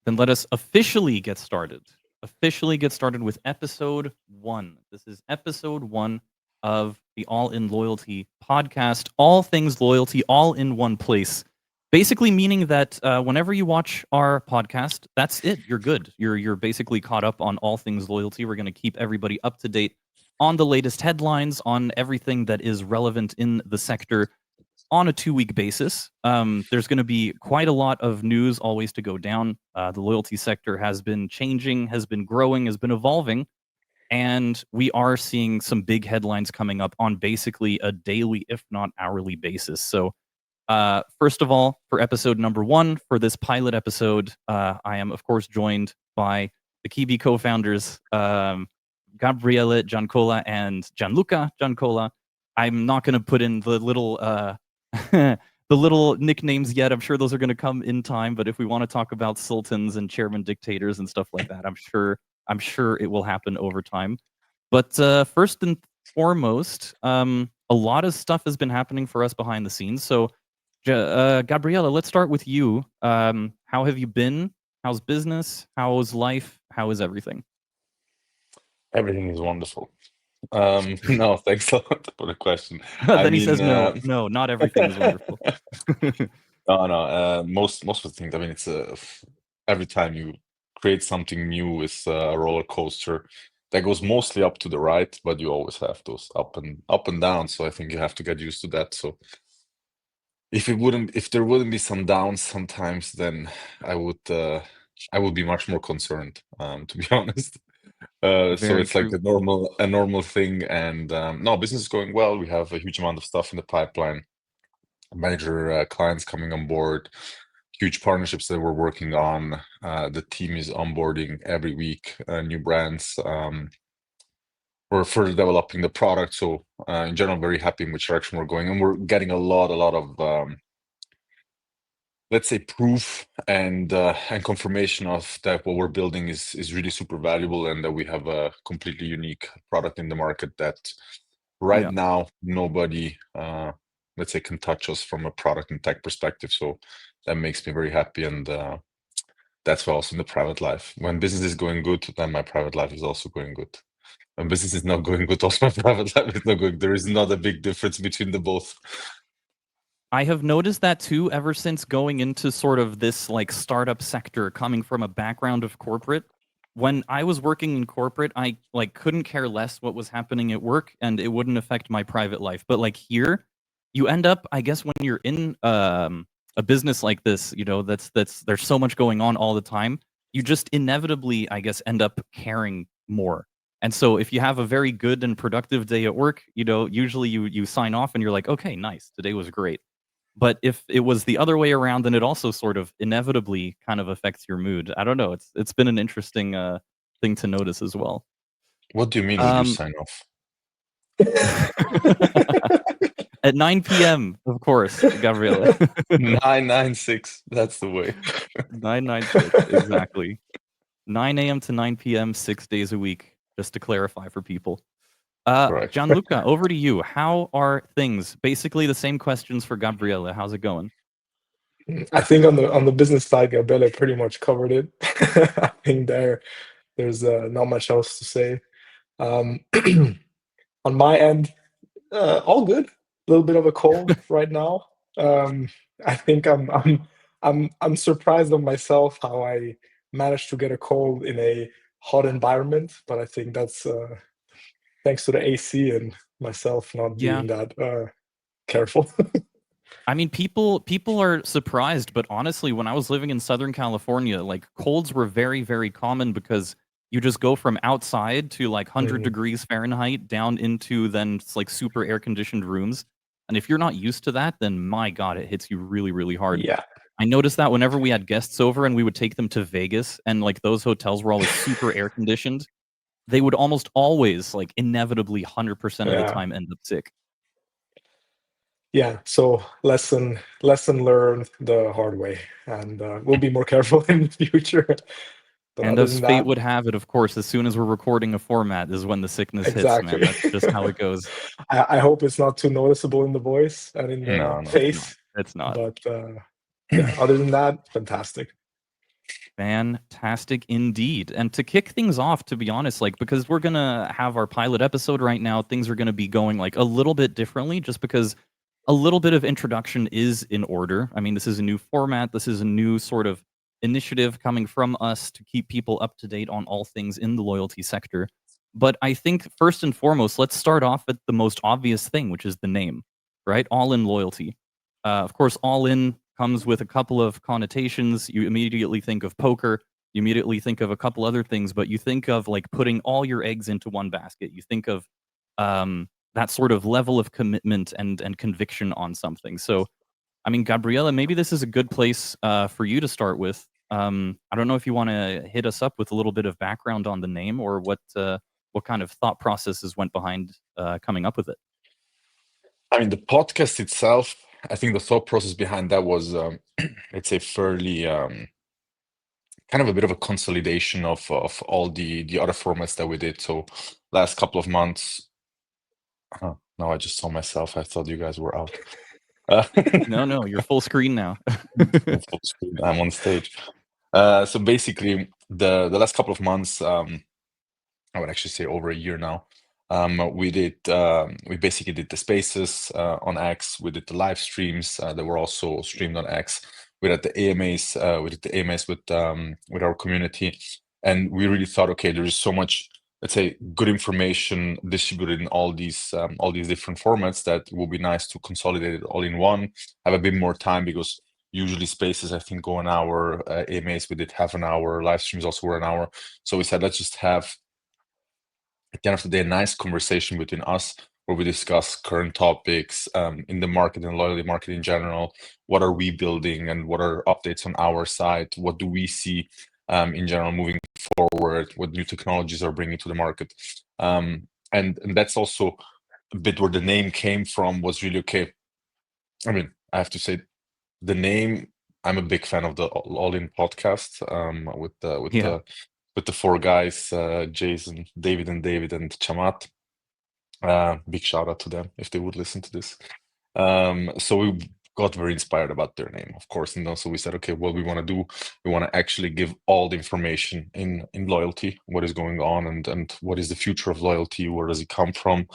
Then let us officially get started. Officially get started with episode 1. This is episode 1 of the All In Loyalty podcast. All things loyalty, all in one place. Basically, meaning that whenever you watch our podcast, that's it. You're good. You're basically caught up on all things loyalty. We're going to keep everybody up to date on the latest headlines, on everything that is relevant in the sector on a 2-week basis. There's going to be quite a lot of news always to go down. The loyalty sector has been changing, has been growing, has been evolving, and we are seeing some big headlines coming up on basically a daily, if not hourly basis. So, first of all, for episode number 1, for this pilot episode, I am, of course, joined by the Kiwi co-founders, Gabriele Giancola and Gianluca Giancola. I'm not going to put in the little the little nicknames yet. I'm sure those are going to come in time. But if we want to talk about sultans and chairman dictators and stuff like that, I'm sure it will happen over time. But first and foremost, a lot of stuff has been happening for us behind the scenes. So, Gabriela, let's start with you. How have you been? How's business? How's life? How is everything? Everything is wonderful. No, thanks a lot for the question. I Then he mean, says, no, not everything is wonderful. no. Most of the things. I mean, it's every time you create something new, it's a roller coaster that goes mostly up to the right, but you always have those up and down. So I think you have to get used to that. So if there wouldn't be some downs sometimes, then I would be much more concerned, to be honest. So Very it's like true. a normal thing, and no, business is going well. We have a huge amount of stuff in the pipeline, major clients coming on board, huge partnerships that we're working on. The team is onboarding every week new brands. We're further developing the product, so in general, very happy in which direction we're going, and we're getting a lot of let's say proof and confirmation of that what we're building is really super valuable, and that we have a completely unique product in the market that right Yeah. now nobody let's say can touch us from a product and tech perspective. So that makes me very happy, and that's why also in the private life, when business is going good, then my private life is also going good. When business is not going good, also my private life is not going. There is not a big difference between the both. I have noticed that too ever since going into sort of this like startup sector, coming from a background of corporate. When I was working in corporate, I like couldn't care less what was happening at work and it wouldn't affect my private life. But like here, you end up, I guess, when you're in a business like this, that's there's so much going on all the time, you just inevitably, I guess, end up caring more. And so if you have a very good and productive day at work, usually you sign off and you're like, okay, nice, today was great. But if it was the other way around, then it also sort of inevitably kind of affects your mood. I don't know. It's been an interesting thing to notice as well. What do you mean when you Um, sign off? at 9 p.m., of course, Gabriele. 996. That's the way. 996, exactly. 9 a.m. to 9 p.m., 6 days a week, just to clarify for people. Correct. Gianluca, over to you. How are things? Basically the same questions for Gabriele. How's it going? I think on the business side, Gabriele pretty much covered it. I think there's not much else to say. Um, on my end, all good. A little bit of a cold right now. Um, I think I'm surprised of myself how I managed to get a cold in a hot environment, but I think that's thanks to the AC and myself not Yeah. being that careful. I mean, people are surprised, but honestly, when I was living in Southern California, like colds were very, very common because you just go from outside to like 100 Mm, degrees Fahrenheit down into then like super air conditioned rooms. And if you're not used to that, then my God, it hits you really, really hard. yeah. I noticed that whenever we had guests over and we would take them to Vegas and like those hotels were always super air conditioned, they would almost always like inevitably 100% of the Yeah. time end up sick. Yeah, so lesson learned the hard way, and we'll be more careful in the future. But And other as than fate that, would have it, of course, as soon as we're recording a format is when the sickness hits, man. exactly. That's just how it goes. I hope it's not too noticeable in the voice and in the No, no. It's not. face, It's not. but yeah, other than that, fantastic. Fantastic indeed. And to kick things off, to be honest, like because we're gonna have our pilot episode right now, things are gonna be going like a little bit differently just because a little bit of introduction is in order. I mean, this is a new format, this is a new sort of initiative coming from us to keep people up to date on all things in the loyalty sector. But I think first and foremost, let's start off at the most obvious thing, which is the name, right? All in loyalty. Of course, all in comes with a couple of connotations. You immediately think of poker, you immediately think of a couple other things, but you think of like putting all your eggs into one basket. You think of that sort of level of commitment and conviction on something. So, I mean, Gabriela, maybe this is a good place for you to start with. I don't know if you want to hit us up with a little bit of background on the name or what kind of thought processes went behind coming up with it. I mean, the podcast itself, I think the thought process behind that was, let's say, fairly kind of a bit of a consolidation of all the other formats that we did. So last couple of months, no, I just saw myself. I thought you guys were out. No, you're full screen now. Full screen. I'm on stage. So basically, the last couple of months, I would actually say over a year now, we basically did the spaces on X. We did the live streams that were also streamed on X. We did the AMAs. We did the AMAs with our community, and we really thought, okay, there is so much, let's say, good information distributed in all these different formats that it will be nice to consolidate it all in one. Have a bit more time because usually spaces I think go an hour. AMAs we did half an hour. Live streams also were an hour. So we said let's just have at the end of the day, a nice conversation between us where we discuss current topics in the market and loyalty market in general. What are we building and what are updates on our side? What do we see in general moving forward? What new technologies are bringing to the market? And that's also a bit where the name came from was really okay. I mean, I have to say the name, I'm a big fan of the All In podcast Yeah. with the four guys, Jason, David, and Chamat. Big shout out to them if they would listen to this. So we got very inspired about their name, of course, and also we said, okay, what we want to do, we want to actually give all the information in loyalty, what is going on, and what is the future of loyalty, where does it come from,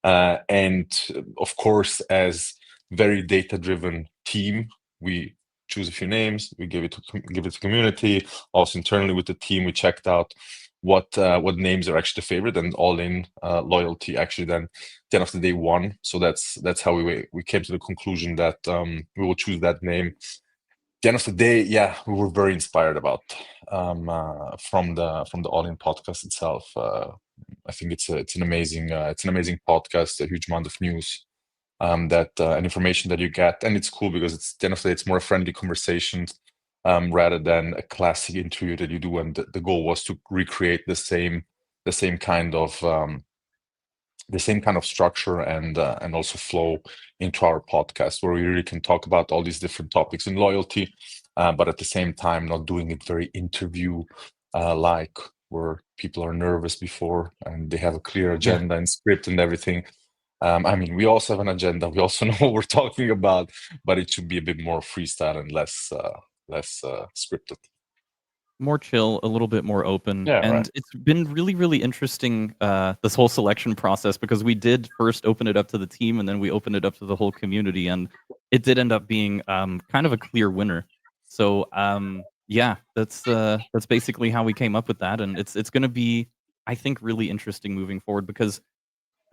and of course, as very data driven team, we choose a few names, we give it to community. Also internally with the team, we checked out what names are actually the favorite, and All In loyalty actually then at the end of the day won. So that's how we came to the conclusion that we will choose that name. At the end of the day, yeah, we were very inspired about from the All In podcast itself. I think it's an amazing podcast, a huge amount of news that and information that you get, and it's cool because it's at the end of the day, it's more friendly conversations rather than a classic interview that you do. And the goal was to recreate the same kind of structure and also flow into our podcast, where we really can talk about all these different topics in loyalty, but at the same time not doing it very interview like, where people are nervous before and they have a clear agenda and script and everything. I mean, we also have an agenda. We also know what we're talking about, but it should be a bit more freestyle and less scripted. More chill, a little bit more open. Yeah, And right. it's been really, really interesting, this whole selection process, because we did first open it up to the team and then we opened it up to the whole community. And it did end up being kind of a clear winner. So yeah, that's basically how we came up with that. And it's going to be, I think, really interesting moving forward because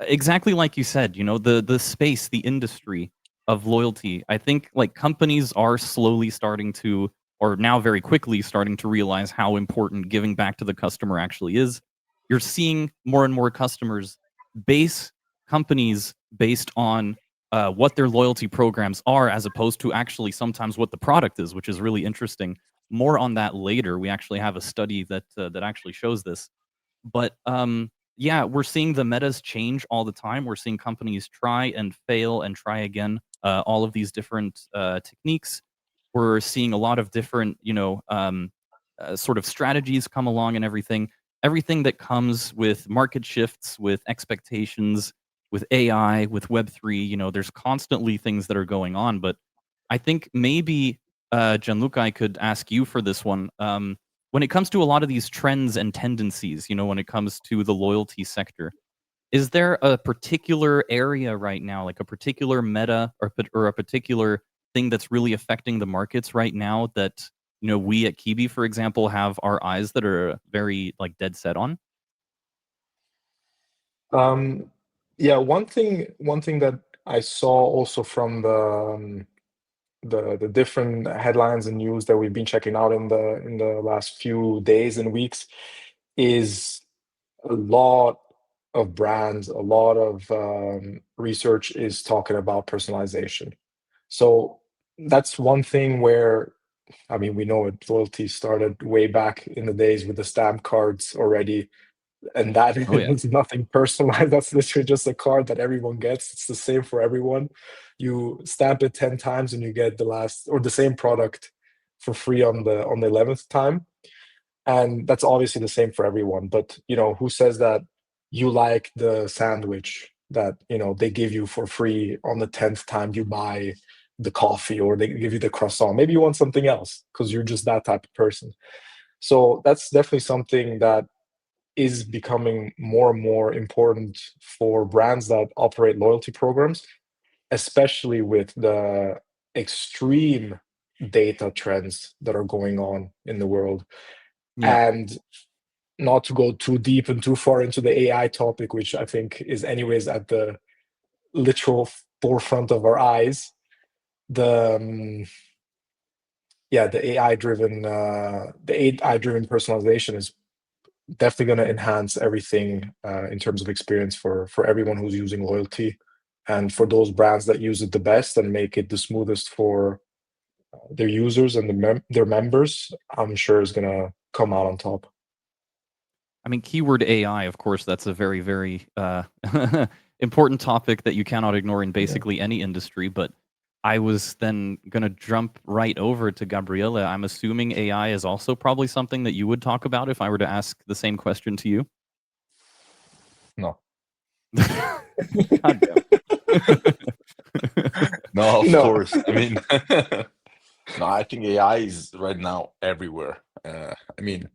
exactly like you said, you know, the space, the industry of loyalty, I think like companies are slowly starting to, or now very quickly starting to realize how important giving back to the customer actually is. You're seeing more and more customers base companies based on what their loyalty programs are, as opposed to actually sometimes what the product is, which is really interesting. More on that later. We actually have a study that actually shows this. But yeah, we're seeing the metas change all the time. We're seeing companies try and fail and try again. All of these different techniques. We're seeing a lot of different, you know, sort of strategies come along and everything. Everything that comes with market shifts, with expectations, with AI, with Web3. You know, there's constantly things that are going on. But I think maybe Gianluca, I could ask you for this one. when it comes to a lot of these trends and tendencies, when it comes to the loyalty sector, is there a particular area right now, like a particular meta or a particular thing that's really affecting the markets right now that we at Kiwi, for example, have our eyes that are very like dead set on? Yeah, one thing that I saw also from the different headlines and news that we've been checking out in the last few days and weeks is a lot of brands, a lot of research is talking about personalization. So that's one thing where, I mean, we know it, loyalty started way back in the days with the stamp cards already, and that Oh yeah. is nothing personalized. That's literally just a card that everyone gets. It's the same for everyone. You stamp it 10 times and you get the last or the same product for free on the 11th time. And that's obviously the same for everyone. But who says that you like the sandwich that they give you for free on the 10th time you buy the coffee, or they give you the croissant? Maybe you want something else because you're just that type of person. So that's definitely something that is becoming more and more important for brands that operate loyalty programs, especially with the extreme data trends that are going on in the world. Yeah. And not to go too deep and too far into the AI topic, which I think is anyways at the literal forefront of our eyes, the yeah, the AI driven personalization is definitely going to enhance everything in terms of experience for everyone who's using loyalty, and for those brands that use it the best and make it the smoothest for their users and their members. I'm sure is going to come out on top. I mean, keyword AI, of course, that's a very, very important topic that you cannot ignore in Yeah. basically any industry. But I was then going to jump right over to Gabriele. I'm assuming AI is also probably something that you would talk about if I were to ask the same question to you. No. God damn. No, of No. course. I mean, no, I think AI is right now everywhere. I mean,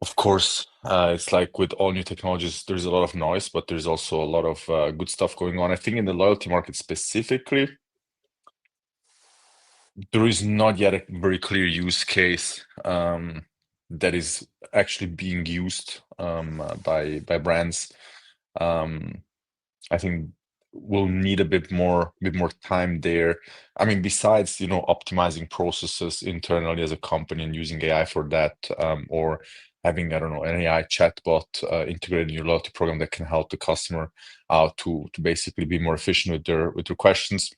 of course, it's like with all new technologies, there's a lot of noise, but there's also a lot of good stuff going on. I think in the loyalty market specifically, there is not yet a very clear use case that is actually being used by brands. I think we'll need a bit more time there. I mean, besides optimizing processes internally as a company and using AI for that, or having, I don't know, an AI chatbot integrated in your loyalty program that can help the customer out to basically be more efficient with their questions.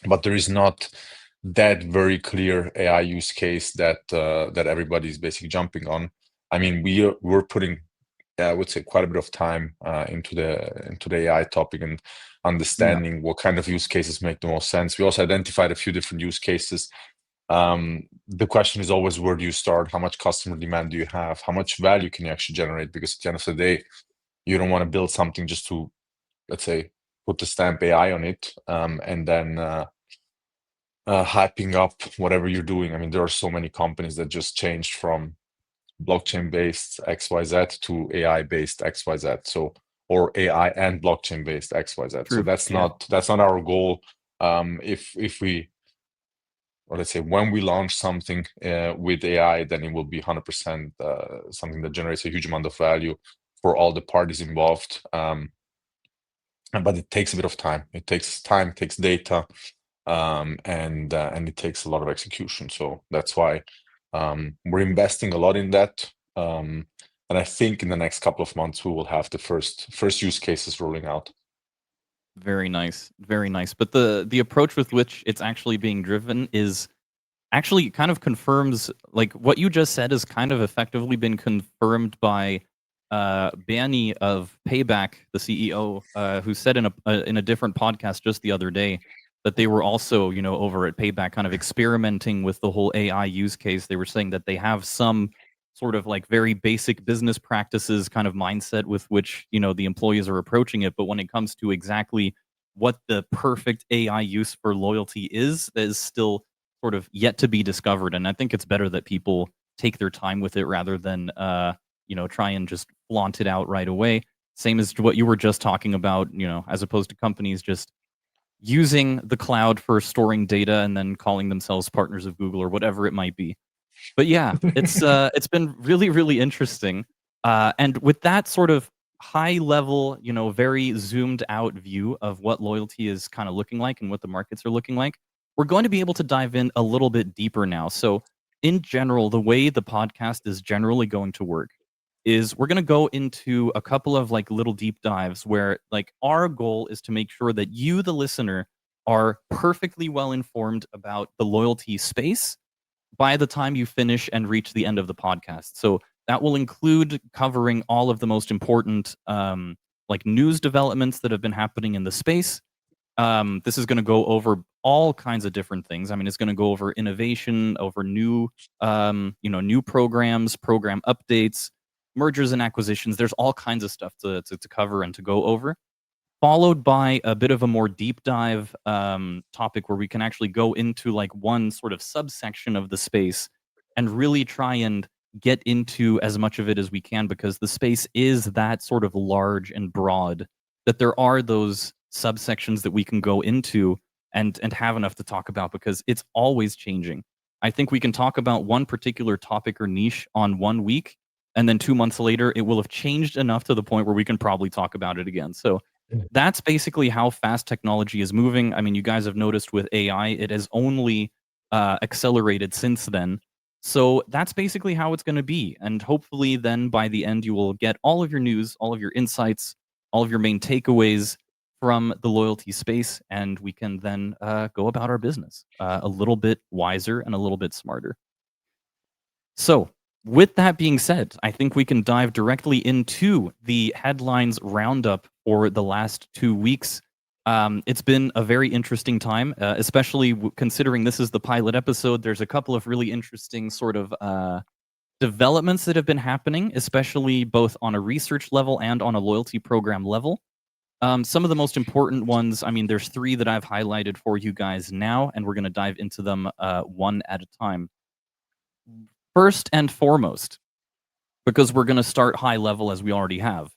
But there is not that very clear AI use case that everybody's basically jumping on. I mean, we're putting, I would say, quite a bit of time into the AI topic and understanding what kind of use cases make the most sense. We also identified a few different use cases. The question is always, where do you start? How much customer demand do you have? How much value can you actually generate? Because at the end of the day, you don't want to build something just to, let's say, put the stamp AI on it, and then hyping up whatever you're doing. I mean, there are so many companies that just changed from blockchain-based XYZ to AI-based XYZ. So, or AI and blockchain-based XYZ. So True. that's Yeah. not our goal. If we, or let's say, when we launch something with AI, then it will be 100% something that generates a huge amount of value for all the parties involved. But it takes a bit of time. It takes time, it takes data, and it takes a lot of execution. So that's why we're investing a lot in that. And I think in the next couple of months we will have the first use cases rolling out. Very nice. Very nice. But the approach with which it's actually being driven is actually kind of confirms, like, what you just said is kind of effectively been confirmed by Bernie of Payback, the CEO, who said in a different podcast just the other day that they were also, over at Payback kind of experimenting with the whole AI use case. They were saying that they have some sort of like very basic business practices kind of mindset with which, the employees are approaching it. But when it comes to exactly what the perfect AI use for loyalty is, that is still sort of yet to be discovered. And I think it's better that people take their time with it rather than try and just flaunt it out right away. Same as what you were just talking about, as opposed to companies just using the cloud for storing data and then calling themselves partners of Google or whatever it might be. But yeah, it's been really, really interesting. And with that sort of high level, very zoomed out view of what loyalty is kind of looking like and what the markets are looking like, we're going to be able to dive in a little bit deeper now. So, in general, the way the podcast is generally going to work is we're going to go into a couple of like little deep dives where like our goal is to make sure that you, the listener, are perfectly well informed about the loyalty space by the time you finish and reach the end of the podcast. So that will include covering all of the most important like news developments that have been happening in the space. This is going to go over all kinds of different things. I mean, it's going to go over innovation, over new new programs, program updates, mergers and acquisitions. There's all kinds of stuff to cover and to go over, followed by a bit of a more deep dive topic where we can actually go into like one sort of subsection of the space and really try and get into as much of it as we can, because the space is that sort of large and broad that there are those subsections that we can go into and have enough to talk about, because it's always changing. I think we can talk about one particular topic or niche on one week, and then 2 months later it will have changed enough to the point where we can probably talk about it again. So that's basically how fast technology is moving. I mean, you guys have noticed with AI, it has only accelerated since then. So that's basically how it's going to be. And hopefully, then by the end, you will get all of your news, all of your insights, all of your main takeaways from the loyalty space. And we can then go about our business a little bit wiser and a little bit smarter. So, with that being said, I think we can dive directly into the headlines roundup for the last 2 weeks. It's been a very interesting time, especially considering this is the pilot episode. There's a couple of really interesting sort of developments that have been happening, especially both on a research level and on a loyalty program level. Some of the most important ones, I mean, there's 3 that I've highlighted for you guys now, and we're going to dive into them one at a time. First and foremost, because we're going to start high level as we already have,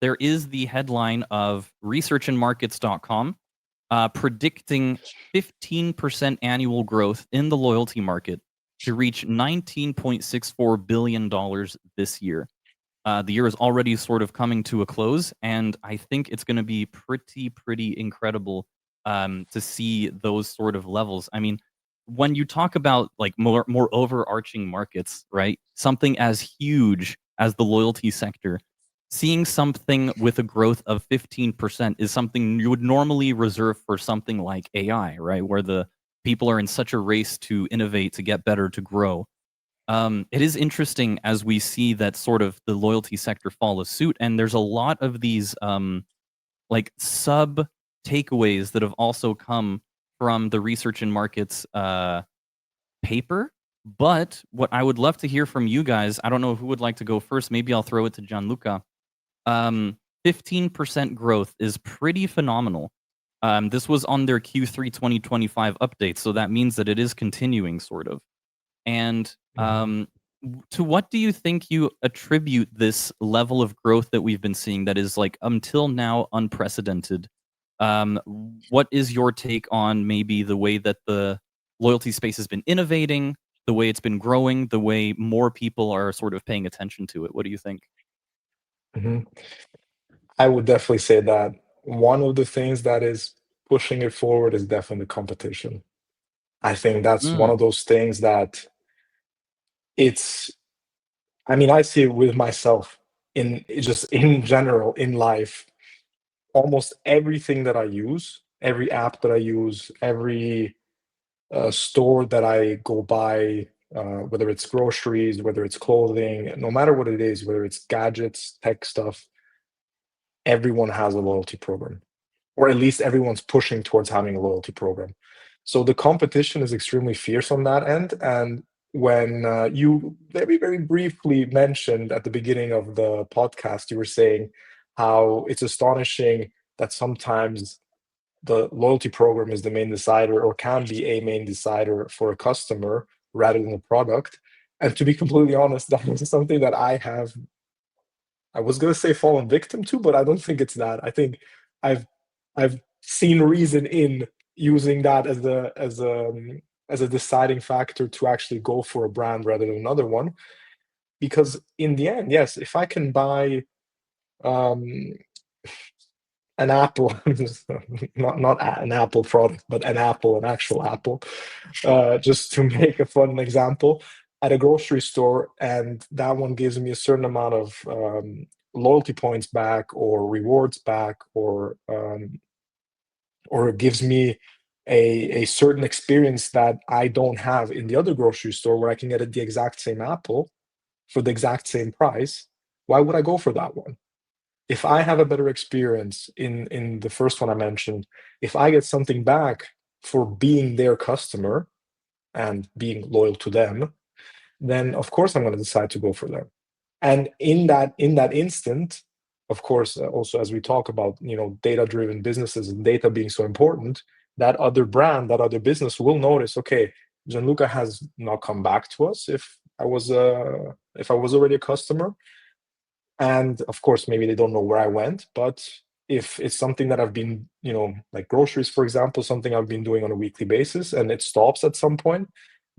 there is the headline of researchandmarkets.com predicting 15% annual growth in the loyalty market to reach $19.64 billion this year. The year is already sort of coming to a close, and I think it's going to be pretty incredible to see those sort of levels. I mean, when you talk about like more overarching markets, right? Something as huge as the loyalty sector, seeing something with a growth of 15% is something you would normally reserve for something like AI, right? Where the people are in such a race to innovate, to get better, to grow. It is interesting as we see that sort of the loyalty sector follow suit, and there's a lot of these like sub takeaways that have also come from the research and markets paper. But what I would love to hear from you guys, I don't know who would like to go first. Maybe I'll throw it to Gianluca. 15% growth is pretty phenomenal. This was on their Q3 2025 update, so that means that it is continuing, sort of. And to what do you think you attribute this level of growth that we've been seeing that is like until now unprecedented? What is your take on maybe the way that the loyalty space has been innovating, the way it's been growing, the way more people are sort of paying attention to it? What do you think? Mhm. I would definitely say that one of the things that is pushing it forward is definitely competition. I think that's one Mm, of those things that it's, I mean, I see it with myself in just in general in life. Almost everything that I use, every app that I use, every store that I go by, whether it's groceries, whether it's clothing, no matter what it is, whether it's gadgets, tech stuff, everyone has a loyalty program, or at least everyone's pushing towards having a loyalty program. So the competition is extremely fierce on that end. And when you very briefly mentioned at the beginning of the podcast, you were saying how it's astonishing that sometimes the loyalty program is the main decider or can be a main decider for a customer rather than the product. And to be completely honest, that was something that I was gonna say fallen victim to, but I don't think it's that. I think I've seen reason in using that as a deciding factor to actually go for a brand rather than another one. Because in the end, yes, if I can buy um, an apple, not an Apple product, but an actual apple, just to make a fun example, at a grocery store, and that one gives me a certain amount of loyalty points back, or rewards back, or it gives me a certain experience that I don't have in the other grocery store, where I can get the exact same apple for the exact same price. Why would I go for that one? If I have a better experience in the first one I mentioned, if I get something back for being their customer and being loyal to them, then of course I'm going to decide to go for them. And in that instant, of course, also as we talk about, data driven businesses and data being so important, that other brand, that other business will notice, okay, Gianluca has not come back to us if I was already a customer. And of course, maybe they don't know where I went, but if it's something that I've been, like groceries, for example, something I've been doing on a weekly basis, and it stops at some point,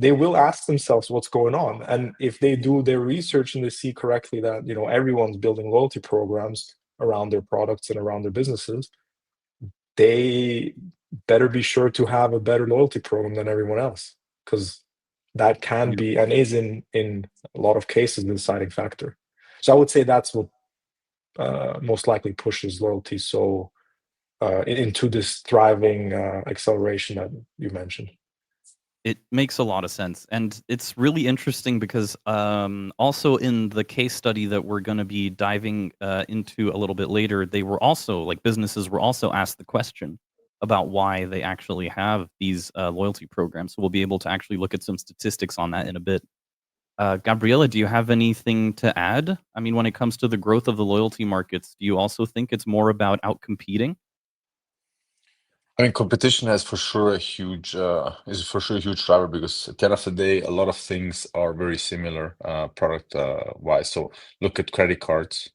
they will ask themselves what's going on. And if they do their research and they see correctly that, everyone's building loyalty programs around their products and around their businesses, they better be sure to have a better loyalty program than everyone else, because that can be and is in a lot of cases the deciding factor. So I would say that's what most likely pushes loyalty into this thriving acceleration that you mentioned. It makes a lot of sense, and it's really interesting because also in the case study that we're going to be diving into a little bit later, they were also, like, businesses were also asked the question about why they actually have these loyalty programs. So we'll be able to actually look at some statistics on that in a bit. Gabriela, do you have anything to add? I mean, when it comes to the growth of the loyalty markets, do you also think it's more about outcompeting? I mean, competition is for sure a huge driver, because at the end of the day, a lot of things are very similar product wise. So look at credit cards.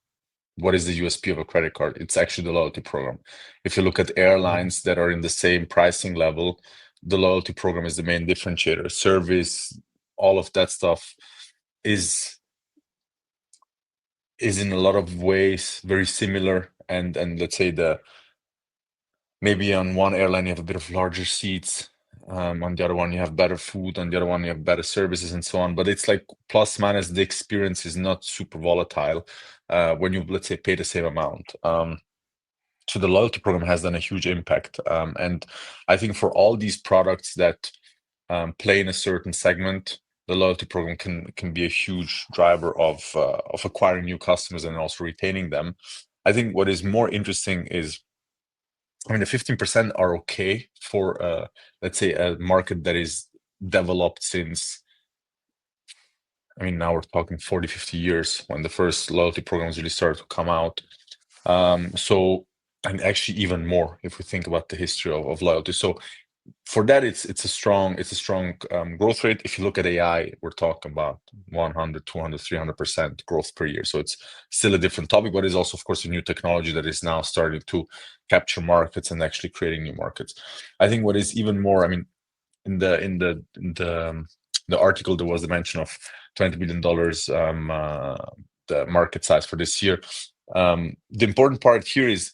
What is the USP of a credit card? It's actually the loyalty program. If you look at airlines that are in the same pricing level, the loyalty program is the main differentiator. Service, all of that stuff is in a lot of ways very similar. And let's say maybe on one airline you have a bit of larger seats, on the other one you have better food, on the other one you have better services, and so on. But it's like plus minus, the experience is not super volatile when you, let's say, pay the same amount. So the loyalty program has done a huge impact, and I think for all these products that play in a certain segment, the loyalty program can be a huge driver of acquiring new customers and also retaining them. I think what is more interesting is, I mean, the 15% are okay for, let's say, a market that is developed since, I mean, now we're talking 40, 50 years when the first loyalty programs really started to come out. And actually even more if we think about the history of loyalty. So for that, it's a strong growth rate. If you look at AI, we're talking about 100, 200, 300% growth per year. So it's still a different topic, but it's also, of course, a new technology that is now starting to capture markets and actually creating new markets. I think what is even more, I mean, in the article, there was the mention of $20 billion, the market size for this year. The important part here is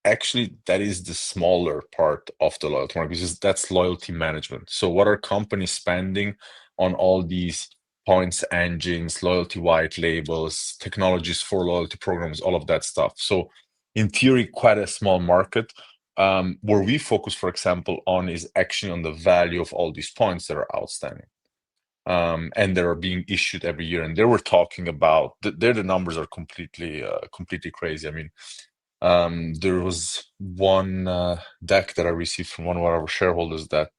actually that is the smaller part of the loyalty market, because that's loyalty management. So what are companies spending on all these points engines, loyalty white labels, technologies for loyalty programs, all of that stuff? So in theory, quite a small market. Where we focus, for example, on is actually on the value of all these points that are outstanding. And that are being issued every year. And there we're talking about, there the numbers are completely crazy. I mean, there was one deck that I received from one of our shareholders that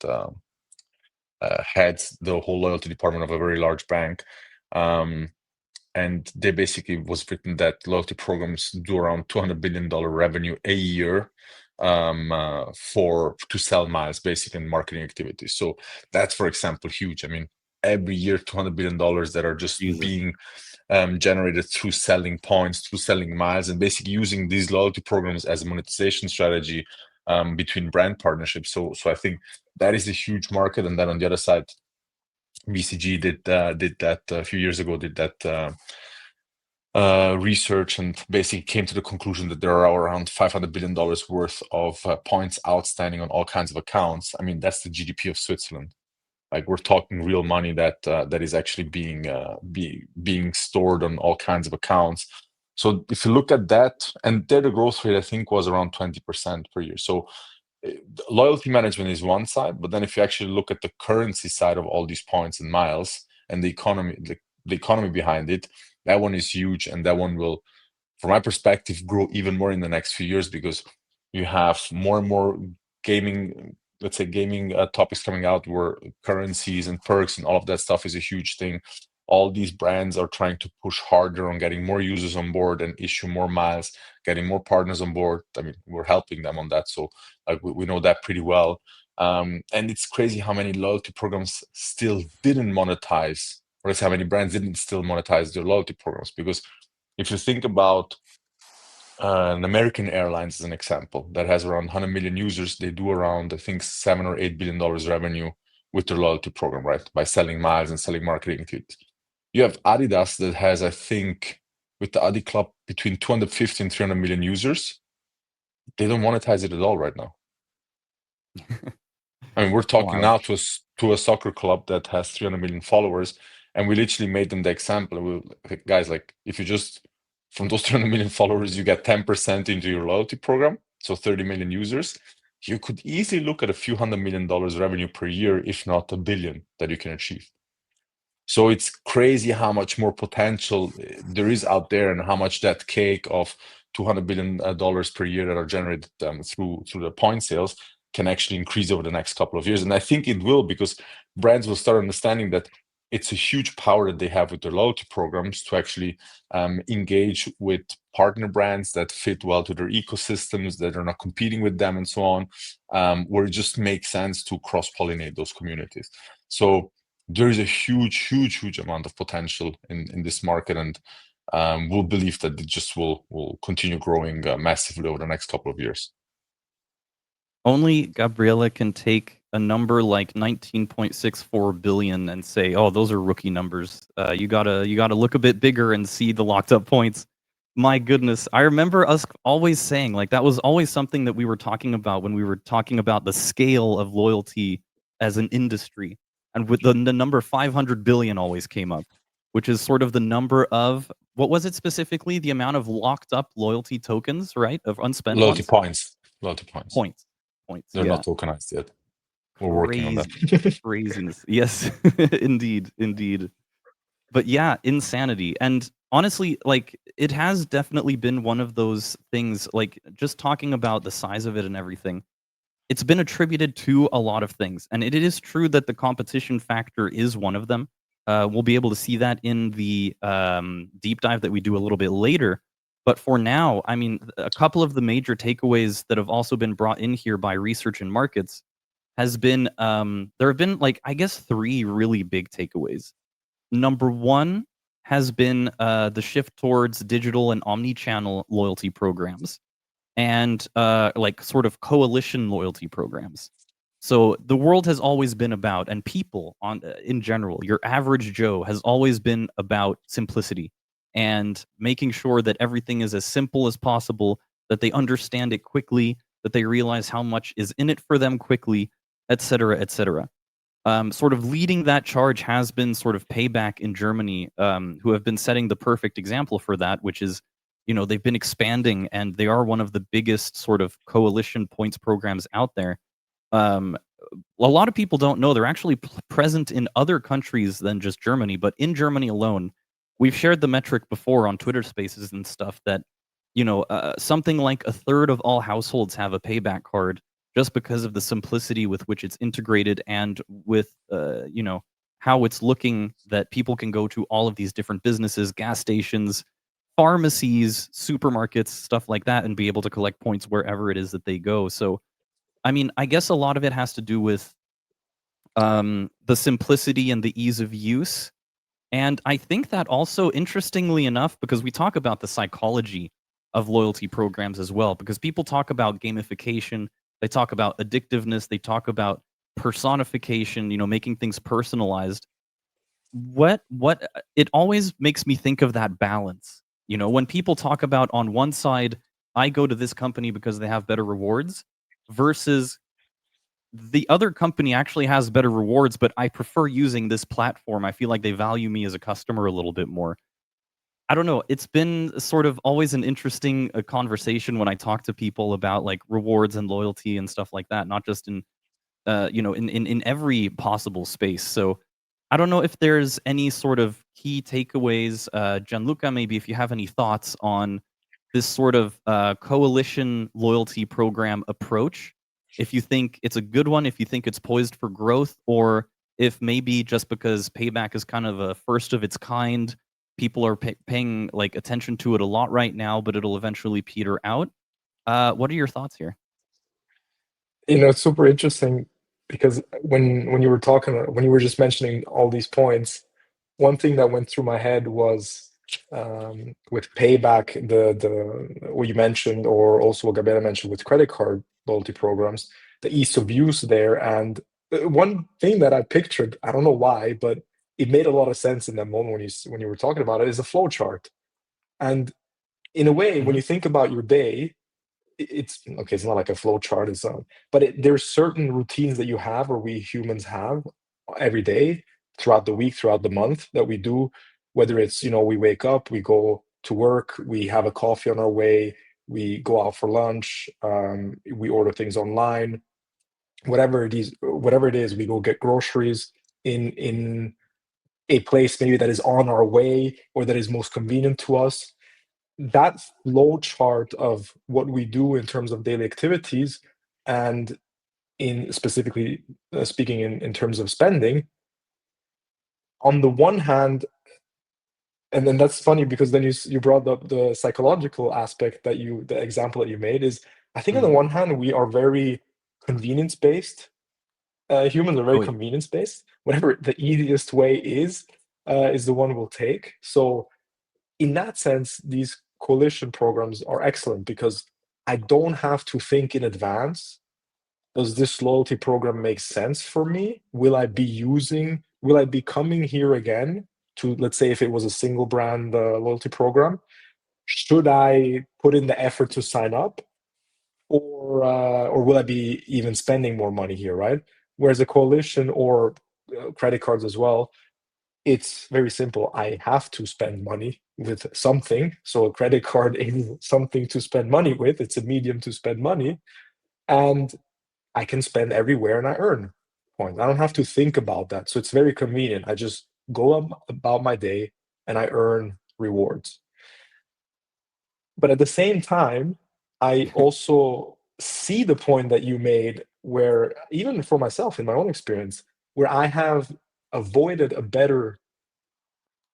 heads the whole loyalty department of a very large bank. And they basically was written that loyalty programs do around $200 billion revenue a year to sell miles, basically, in marketing activities. So that's, for example, huge. I mean, every year $200 billion that are just Jesus. being generated through selling points, through selling miles, and basically using these loyalty programs as a monetization strategy between brand partnerships. So I think that is a huge market. And then on the other side, BCG did that a few years ago, did that research and basically came to the conclusion that there are around $500 billion worth of points outstanding on all kinds of accounts. I mean, that's the GDP of Switzerland. Like, we're talking real money that that is actually being stored on all kinds of accounts. So if you look at that, and there the growth rate I think was around 20% per year. So loyalty management is one side, but then if you actually look at the currency side of all these points and miles and the economy behind it, that one is huge, and that one will, from my perspective, grow even more in the next few years, because you have more and more gaming, let's say gaming topics coming out, where currencies and perks and all of that stuff is a huge thing. All these brands are trying to push harder on getting more users on board and issue more miles, getting more partners on board. I mean, we're helping them on that, so we know that pretty well. And it's crazy how many loyalty programs still didn't monetize, or let's say how many brands didn't still monetize their loyalty programs. Because if you think about an American Airlines as an example, that has around 100 million users, they do around, I think, $7 or $8 billion revenue with their loyalty program, right? By selling miles and selling marketing to it. You have Adidas that has, I think, with the Adi Club, between 250 and 300 million users. They don't monetize it at all right now. I mean, we're talking now to a soccer club that has 300 million followers, and we literally made them the example. Guys, like, if you just, from those 300 million followers, you get 10% into your loyalty program, so 30 million users, you could easily look at a few $100 million revenue per year, if not $1 billion, that you can achieve. So it's crazy how much more potential there is out there, and how much that cake of $200 billion per year that are generated through the point sales can actually increase over the next couple of years. And I think it will, because brands will start understanding that it's a huge power that they have with their loyalty programs to actually engage with partner brands that fit well to their ecosystems, that are not competing with them, and so on, where it just makes sense to cross-pollinate those communities. So there is a huge amount of potential in this market, and we'll believe that it just will continue growing massively over the next couple of years. Only Gabriela can take a number like 19.64 billion and say, "Oh, those are rookie numbers. You gotta look a bit bigger and see the locked up points." My goodness, I remember us always saying, like, that was always something that we were talking about when we were talking about the scale of loyalty as an industry, and with the number 500 billion always came up, which is sort of the number of, what was it specifically? The amount of locked up loyalty tokens, right? Of unspent Loyalty ones? points. Points. They're Yeah. not tokenized yet. We're working on that. Craziness. Yes, indeed. But yeah, insanity. And honestly, like, it has definitely been one of those things, like, just talking about the size of it and everything, it's been attributed to a lot of things. And it is true that the competition factor is one of them. We'll be able to see that in the deep dive that we do a little bit later. But for now, I mean, a couple of the major takeaways that have also been brought in here by research and markets has been, there have been, like, I guess, 3 really big takeaways. Number 1 has been the shift towards digital and omni-channel loyalty programs, and like, sort of coalition loyalty programs. So the world has always been about, and people in general, your average Joe, has always been about simplicity and making sure that everything is as simple as possible, that they understand it quickly, that they realize how much is in it for them quickly, etc., etc. Sort of leading that charge has been sort of Payback in Germany, who have been setting the perfect example for that, which is, they've been expanding, and they are one of the biggest sort of coalition points programs out there. A lot of people don't know they're actually present in other countries than just Germany, but in Germany alone, we've shared the metric before on Twitter Spaces and stuff that, something like a third of all households have a Payback card, just because of the simplicity with which it's integrated, and with, how it's looking, that people can go to all of these different businesses, gas stations, pharmacies, supermarkets, stuff like that, and be able to collect points wherever it is that they go. So, I mean, I guess a lot of it has to do with the simplicity and the ease of use. And I think that also, interestingly enough, because we talk about the psychology of loyalty programs as well, because people talk about gamification, they talk about addictiveness, they talk about personification, making things personalized. What it always makes me think of that balance. When people talk about, on one side, I go to this company because they have better rewards, versus the other company actually has better rewards, but I prefer using this platform. I feel like they value me as a customer a little bit more. I don't know. It's been sort of always an interesting conversation when I talk to people about like rewards and loyalty and stuff like that, not just in in every possible space. So I don't know if there's any sort of key takeaways, Gianluca, maybe if you have any thoughts on this sort of coalition loyalty program approach, if you think it's a good one, if you think it's poised for growth, or if maybe just because Payback is kind of a first of its kind, people are paying like attention to it a lot right now, but it'll eventually peter out. What are your thoughts here? It's super interesting because when you were talking, when you were just mentioning all these points, one thing that went through my head was with Payback, the what you mentioned, or also what Gabriela mentioned with credit card loyalty programs, the ease of use there. And one thing that I pictured, I don't know why, but it made a lot of sense in that moment when you were talking about it, is a flow chart. And in a way, when Hmm. you think about your day, it's okay. It's not like a flow chart, but there's certain routines that you have, or we humans have every day, throughout the week, throughout the month, that we do. Whether it's, we wake up, we go to work, we have a coffee on our way, we go out for lunch, we order things online, whatever it is, we go get groceries in a place maybe that is on our way, or that is most convenient to us. That flow chart of what we do in terms of daily activities, and in specifically speaking in terms of spending, on the one hand, and then that's funny because then you brought up the psychological aspect, the example that you made is, I think on the Hmm. one hand we are very convenience based. Humans are very Oh yeah. convenience based. Whatever the easiest way is the one we'll take. So in that sense, these coalition programs are excellent because I don't have to think in advance. Does this loyalty program make sense for me? Will I be coming here again to, let's say, if it was a single brand loyalty program, should I put in the effort to sign up? Or will I be even spending more money here, right? Whereas a coalition, or credit cards as well, it's very simple. I have to spend money with something. So a credit card is something to spend money with. It's a medium to spend money. And I can spend everywhere and I earn points. I don't have to think about that. So it's very convenient. I just go about my day and I earn rewards. But at the same time, I also see the point that you made, where even for myself in my own experience, where I have avoided a better,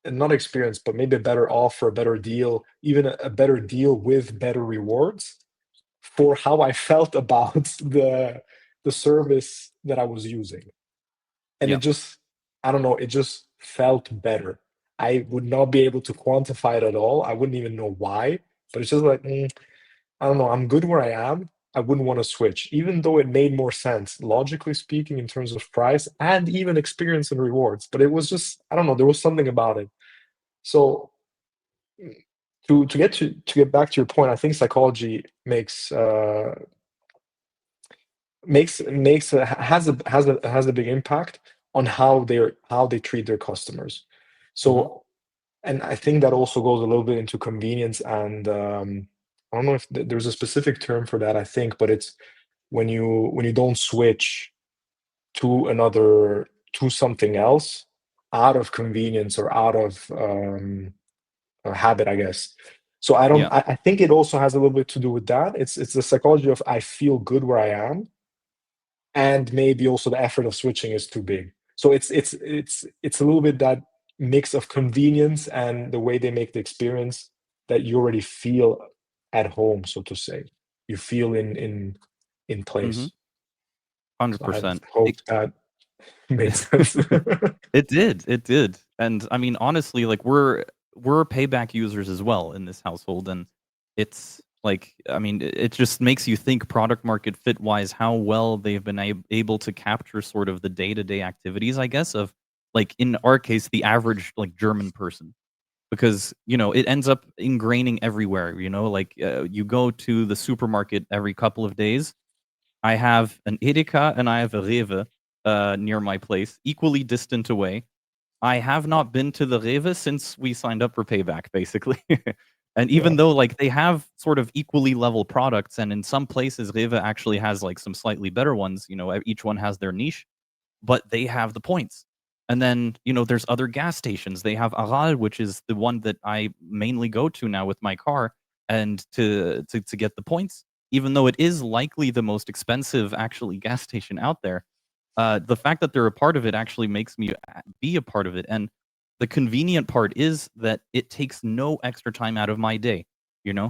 not experience, but maybe a better offer, a better deal, even a better deal with better rewards, for how I felt about the service that I was using. And it Yeah. just, I don't know, it just felt better. I would not be able to quantify it at all. I wouldn't even know why, but it's just like, I don't know, I'm good where I am. I wouldn't want to switch, even though it made more sense, logically speaking, in terms of price and even experience and rewards. But it was just, I don't know, there was something about it. So to get back to your point, I think psychology has a big impact on how they treat their customers. Hmm. So, and I think that also goes a little bit into convenience, and I don't know if there's a specific term for that. I think, but it's when you don't switch to something else out of convenience, or out of a habit, I guess. So I don't. Yeah. I think it also has a little bit to do with that. It's the psychology of, I feel good where I am, and maybe also the effort of switching is too big. So it's a little bit that mix of convenience and the way they make the experience, that you already feel at home, so to say. You feel in Hmm. place. So I 100%. hope that. Made sense. It did. And I mean, honestly, like we're payback users as well in this household, and it's like, I mean, it just makes you think product market fit wise how well they've been able to capture sort of the day-to-day activities, I guess, of like in our case, the average like German person. Because, it ends up ingraining everywhere, like you go to the supermarket every couple of days. I have an Edeka and I have a Rewe near my place, equally distant away. I have not been to the Rewe since we signed up for Payback, basically. And even Yeah. though like they have sort of equally level products, and in some places Rewe actually has like some slightly better ones, each one has their niche, but they have the points. And then, there's other gas stations. They have Aral, which is the one that I mainly go to now with my car, and to get the points, even though it is likely the most expensive actually gas station out there. The fact that they're a part of it actually makes me be a part of it. And the convenient part is that it takes no extra time out of my day.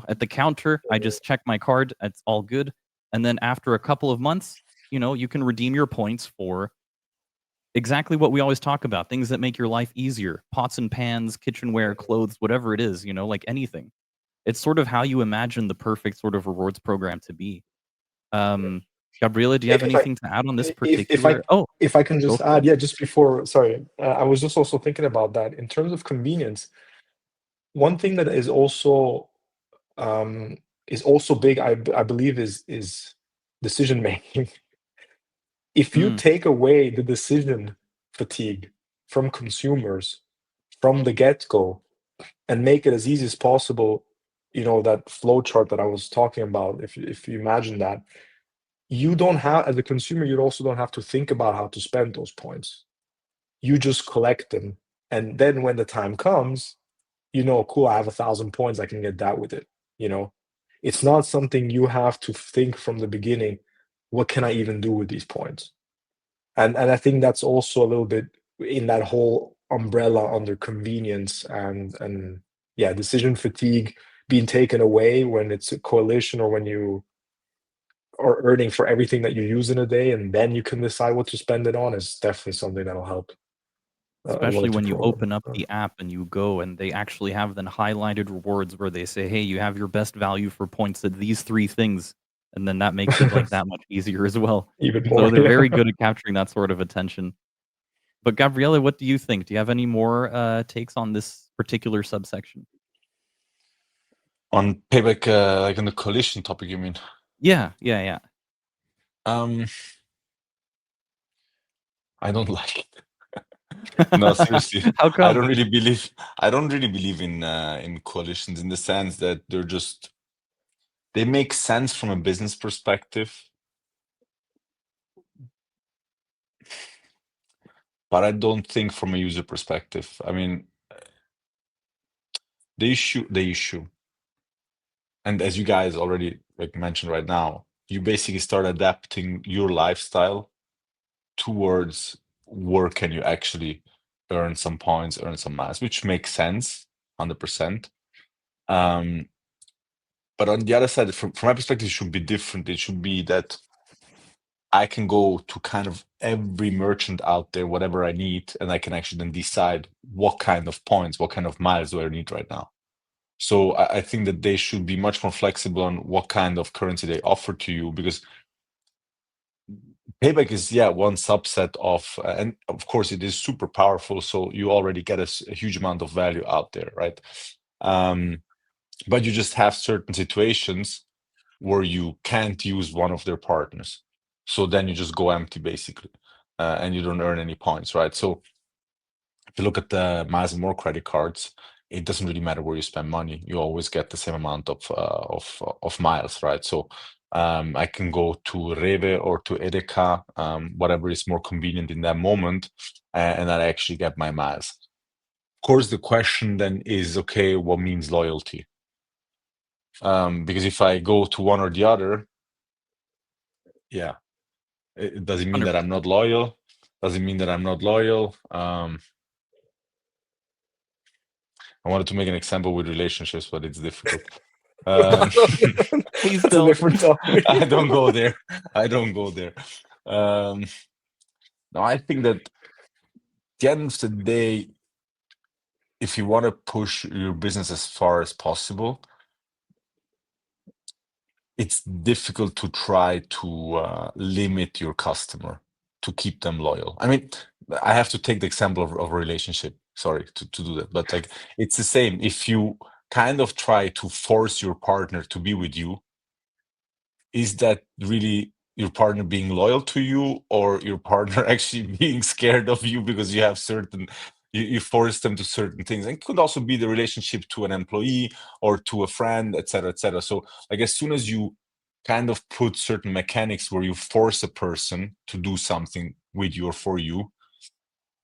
At the counter, I just check my card, it's all good. And then after a couple of months, you can redeem your points for exactly what we always talk about, things that make your life easier, pots and pans, kitchenware, clothes, whatever it is, like anything. It's sort of how you imagine the perfect sort of rewards program to be. Gabriela, do you have If I anything to add on this if I particular? Oh, if I can go just for add, it. yeah, just before, sorry, I was just also thinking about that in terms of convenience. One thing that um, is also big, I believe, is decision making. If you Mm, take away the decision fatigue from consumers from the get-go and make it as easy as possible, that flow chart that I was talking about, if you imagine that, you don't have, as a consumer, you also don't have to think about how to spend those points. You just collect them. And then when the time comes, cool, I have 1,000 points, I can get that with it. You know, it's not something you have to think from the beginning, what can I even do with these points? And I think that's also a little bit in that whole umbrella under convenience and yeah, decision fatigue being taken away when it's a coalition or when you are earning for everything that you use in a day, and then you can decide what to spend it on is definitely something that'll help a Especially loyalty when you program. open up the app and you go and they actually have then highlighted rewards where they say, hey, you have your best value for points at these three things. And then that makes it like that much easier as well. Even So more, they're yeah. very good at capturing that sort of attention. But Gabriele, what do you think? Do you have any more takes on this particular subsection? On payback, like on the coalition topic, you mean? Yeah. Um, I don't like it. No, seriously, How I come? don't really believe in coalitions in the sense that they make sense from a business perspective, but I don't think from a user perspective. I mean, the issue, and as you guys already like mentioned right now, you basically start adapting your lifestyle towards where can you actually earn some points, earn some miles, which makes sense, 100%. But on the other side, from my perspective, it should be different. It should be that I can go to kind of every merchant out there, whatever I need, and I can actually then decide what kind of points, what kind of miles do I need right now. So I think that they should be much more flexible on what kind of currency they offer to you, because payback is, yeah, one subset of, and of course it is super powerful. So you already get a huge amount of value out there, right? But you just have certain situations where you can't use one of their partners. So then you just go empty basically, and you don't earn any points, right? So if you look at the Miles and More credit cards, it doesn't really matter where you spend money. You always get the same amount of miles, right? So I can go to Rewe or to Edeka, whatever is more convenient in that moment, and I actually get my miles. Of course, the question then is, okay, what means loyalty? Because if I go to one or the other, yeah, does it mean that I'm 100%. not loyal? Does it mean that I'm not loyal? I wanted to make an example with relationships, but it's difficult. Please It's a don't. different topic. I don't go there. I don't go there. Um, Now, I think that at the end of the day, if you want to push your business as far as possible, it's difficult to try to limit your customer to keep them loyal. I mean, I have to take the example of a relationship. Sorry to do that, but like it's the same. If you kind of try to force your partner to be with you, is that really your partner being loyal to you, or your partner actually being scared of you because you have certain you force them to certain things? And it could also be the relationship to an employee or to a friend, etc., etc. So like as soon as you kind of put certain mechanics where you force a person to do something with you or for you,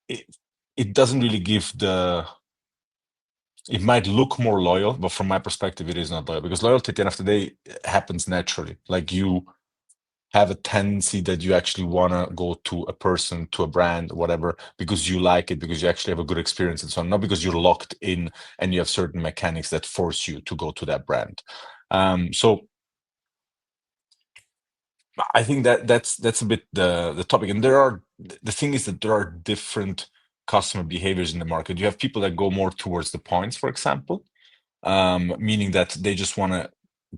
it, it doesn't really give the it might look more loyal, but from my perspective it is not loyal, because loyalty at the end of the day happens naturally. Like you have a tendency that you actually want to go to a person, to a brand, whatever, because you like it, because you actually have a good experience and so on, not because you're locked in and you have certain mechanics that force you to go to that brand. So I think that's a bit the topic. And the thing is that there are different customer behaviors in the market. You have people that go more towards the points, for example, meaning that they just want to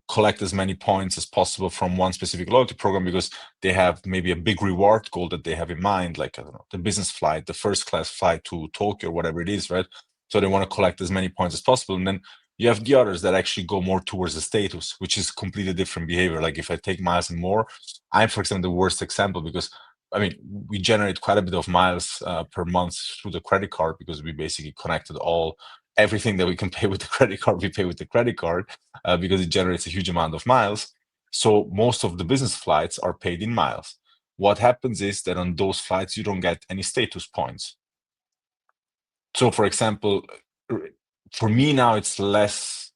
collect as many points as possible from one specific loyalty program because they have maybe a big reward goal that they have in mind, like I don't know, the business flight, the first class flight to Tokyo, whatever it is, right? So they want to collect as many points as possible. And then you have the others that actually go more towards the status, which is completely different behavior. Like if I take miles and more, I'm, for example, the worst example because I mean, we generate quite a bit of miles per month through the credit card because we basically connected everything that we can pay with the credit card, we pay with the credit card because it generates a huge amount of miles. So most of the business flights are paid in miles. What happens is that on those flights, you don't get any status points. So, for example, for me now, it's less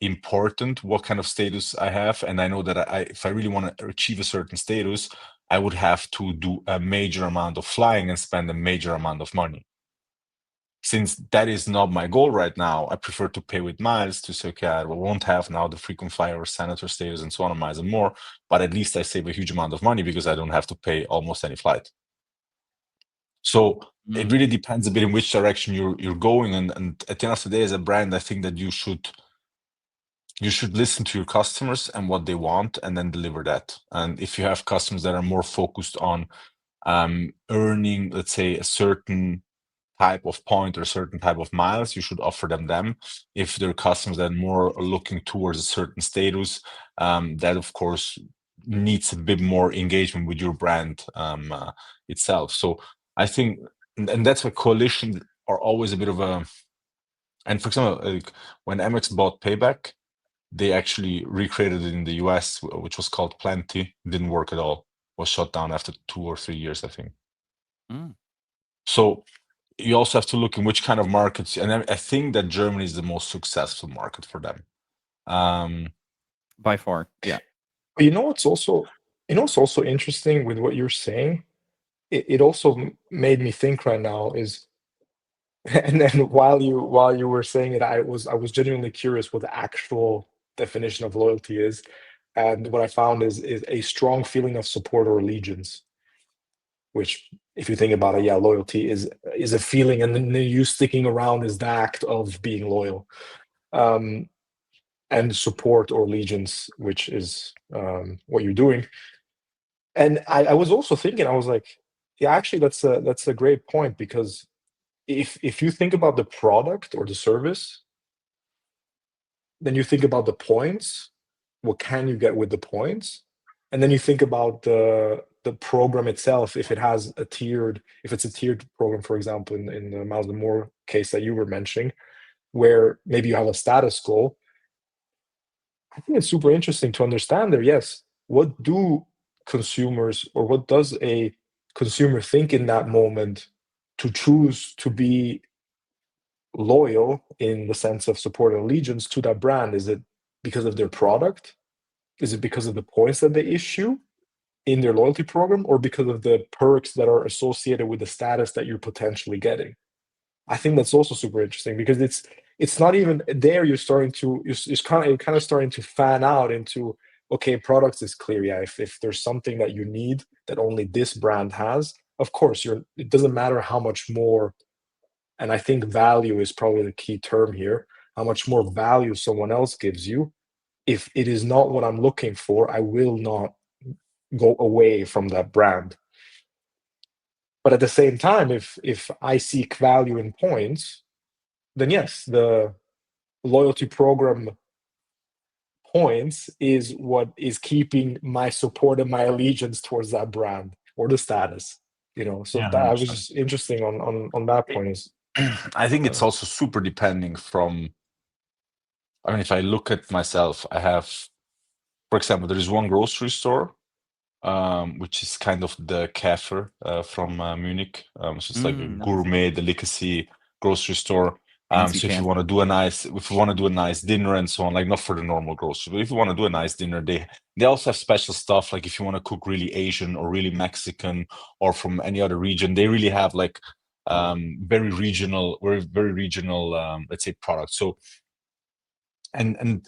important what kind of status I have. And I know that if I really want to achieve a certain status, I would have to do a major amount of flying and spend a major amount of money. Since that is not my goal right now, I prefer to pay with miles to say, okay, I won't have now the frequent flyer or senator status and so on, miles and more, but at least I save a huge amount of money because I don't have to pay almost any flight. So it really depends a bit in which direction you're going. And at the end of the day, as a brand, I think that you should listen to your customers and what they want and then deliver that. And if you have customers that are more focused on earning, let's say, a certain type of point or a certain type of miles, you should offer them. If there are customers that are more looking towards a certain status, that of course needs a bit more engagement with your brand itself. So I think, and that's why coalitions are always a bit of a, and for example, like when AmEx bought Payback, they actually recreated it in the US, which was called Plenty. Didn't work at all. Was shut down after 2 or 3 years, I think. So you also have to look in which kind of markets, and I think that Germany is the most successful market for them. By far, yeah. But what's also interesting with what you're saying? It also made me think right now is, and then while you were saying it, I was genuinely curious what the actual definition of loyalty is, and what I found is a strong feeling of support or allegiance. Which, if you think about it, yeah, loyalty is a feeling, and then you sticking around is the act of being loyal. And support or allegiance, which is what you're doing. And I was also thinking, I was like, yeah, actually, that's a great point, because if you think about the product or the service, then you think about the points. What can you get with the points? And then you think about the program itself. If it's a tiered program, for example, in the Miles and More case that you were mentioning, where maybe you have a status goal. I think it's super interesting to understand there. Yes, what do consumers, or what does a consumer think in that moment to choose to be loyal in the sense of support and allegiance to that brand? Is it because of their product? Is it because of the points that they issue in their loyalty program, or because of the perks that are associated with the status that you're potentially getting? I think that's also super interesting, because it's not even there. You're kind of starting to fan out into, okay, products is clear. Yeah, if there's something that you need that only this brand has, of course, it doesn't matter how much more, and I think value is probably the key term here, how much more value someone else gives you. If it is not what I'm looking for, I will not go away from that brand. But at the same time, if I seek value in points, then yes, the loyalty program points is what is keeping my support and my allegiance towards that brand or the status. So Yeah, that I was 100%. just interesting on that point is I think it's also super depending from, I mean, if I look at myself, I have, for example, there is one grocery store, which is kind of the Käfer from Munich. So it's like a Nice. gourmet delicacy grocery store. Fancy So if you camp. want to do a nice dinner and so on, like not for the normal grocery, but if you want to do a nice dinner, they also have special stuff. Like if you want to cook really Asian or really Mexican or from any other region, they really have like very regional, let's say, products. So and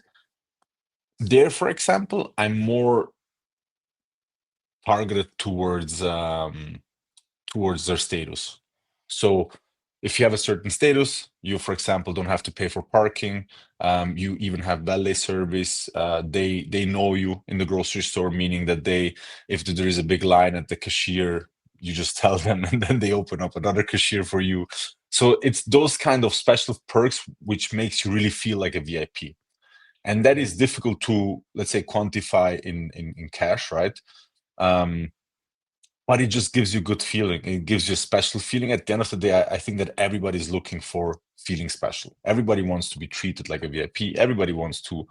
there, for example, I'm more targeted towards their status. So if you have a certain status, you, for example, don't have to pay for parking. You even have valet service. They know you in the grocery store, meaning that if there is a big line at the cashier, you just tell them, and then they open up another cashier for you. So it's those kind of special perks which makes you really feel like a VIP. And that is difficult to, let's say, quantify in cash, right? But it just gives you good feeling. It gives you a special feeling. At the end of the day, I think that everybody's looking for feeling special. Everybody wants to be treated like a VIP. Everybody wants to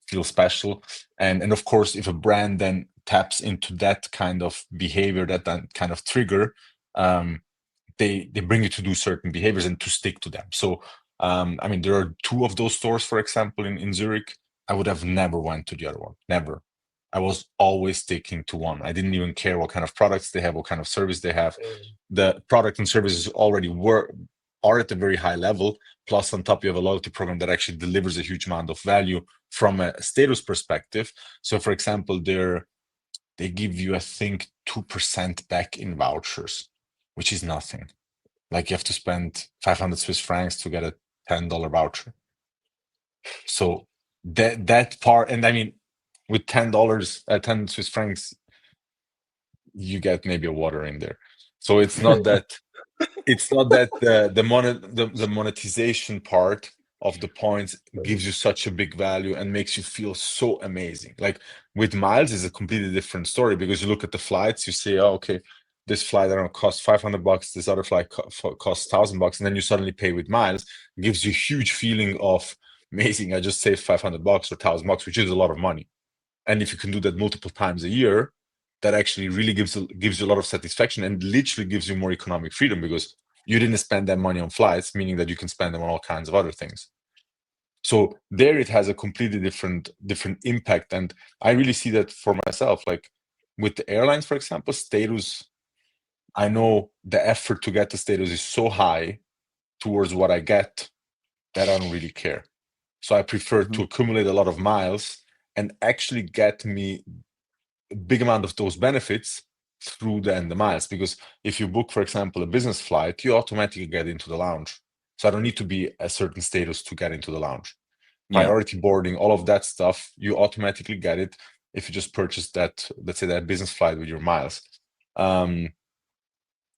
feel special. And of course, if a brand then taps into that kind of behavior, that kind of trigger, they bring you to do certain behaviors and to stick to them. So, I mean, there are two of those stores, for example, in Zurich. I would have never went to the other one. Never. I was always sticking to one. I didn't even care what kind of products they have, what kind of service they have. The product and services already are at a very high level. Plus, on top, you have a loyalty program that actually delivers a huge amount of value from a status perspective. So, for example, they give you, I think, 2% back in vouchers, which is nothing. Like you have to spend 500 Swiss francs to get a $10 voucher. So that part, and I mean, with $10, 10 Swiss francs, you get maybe a water in there. So it's not that the monetization part of the points gives you such a big value and makes you feel so amazing. Like with miles is a completely different story, because you look at the flights, you say, oh, okay, this flight, I don't know, costs $500, this other flight costs $1,000, and then you suddenly pay with miles. It gives you a huge feeling of amazing. I just saved $500 or $1,000, which is a lot of money. And if you can do that multiple times a year, that actually really gives you a lot of satisfaction and literally gives you more economic freedom, because you didn't spend that money on flights, meaning that you can spend them on all kinds of other things. So there it has a completely different impact. And I really see that for myself, like with the airlines, for example, status, I know the effort to get the status is so high towards what I get that I don't really care. So I prefer to accumulate a lot of miles and actually get me a big amount of those benefits through the miles. Because if you book, for example, a business flight, you automatically get into the lounge. So I don't need to be a certain status to get into the lounge. Priority boarding, all of that stuff, you automatically get it if you just purchase that, let's say, that business flight with your miles. And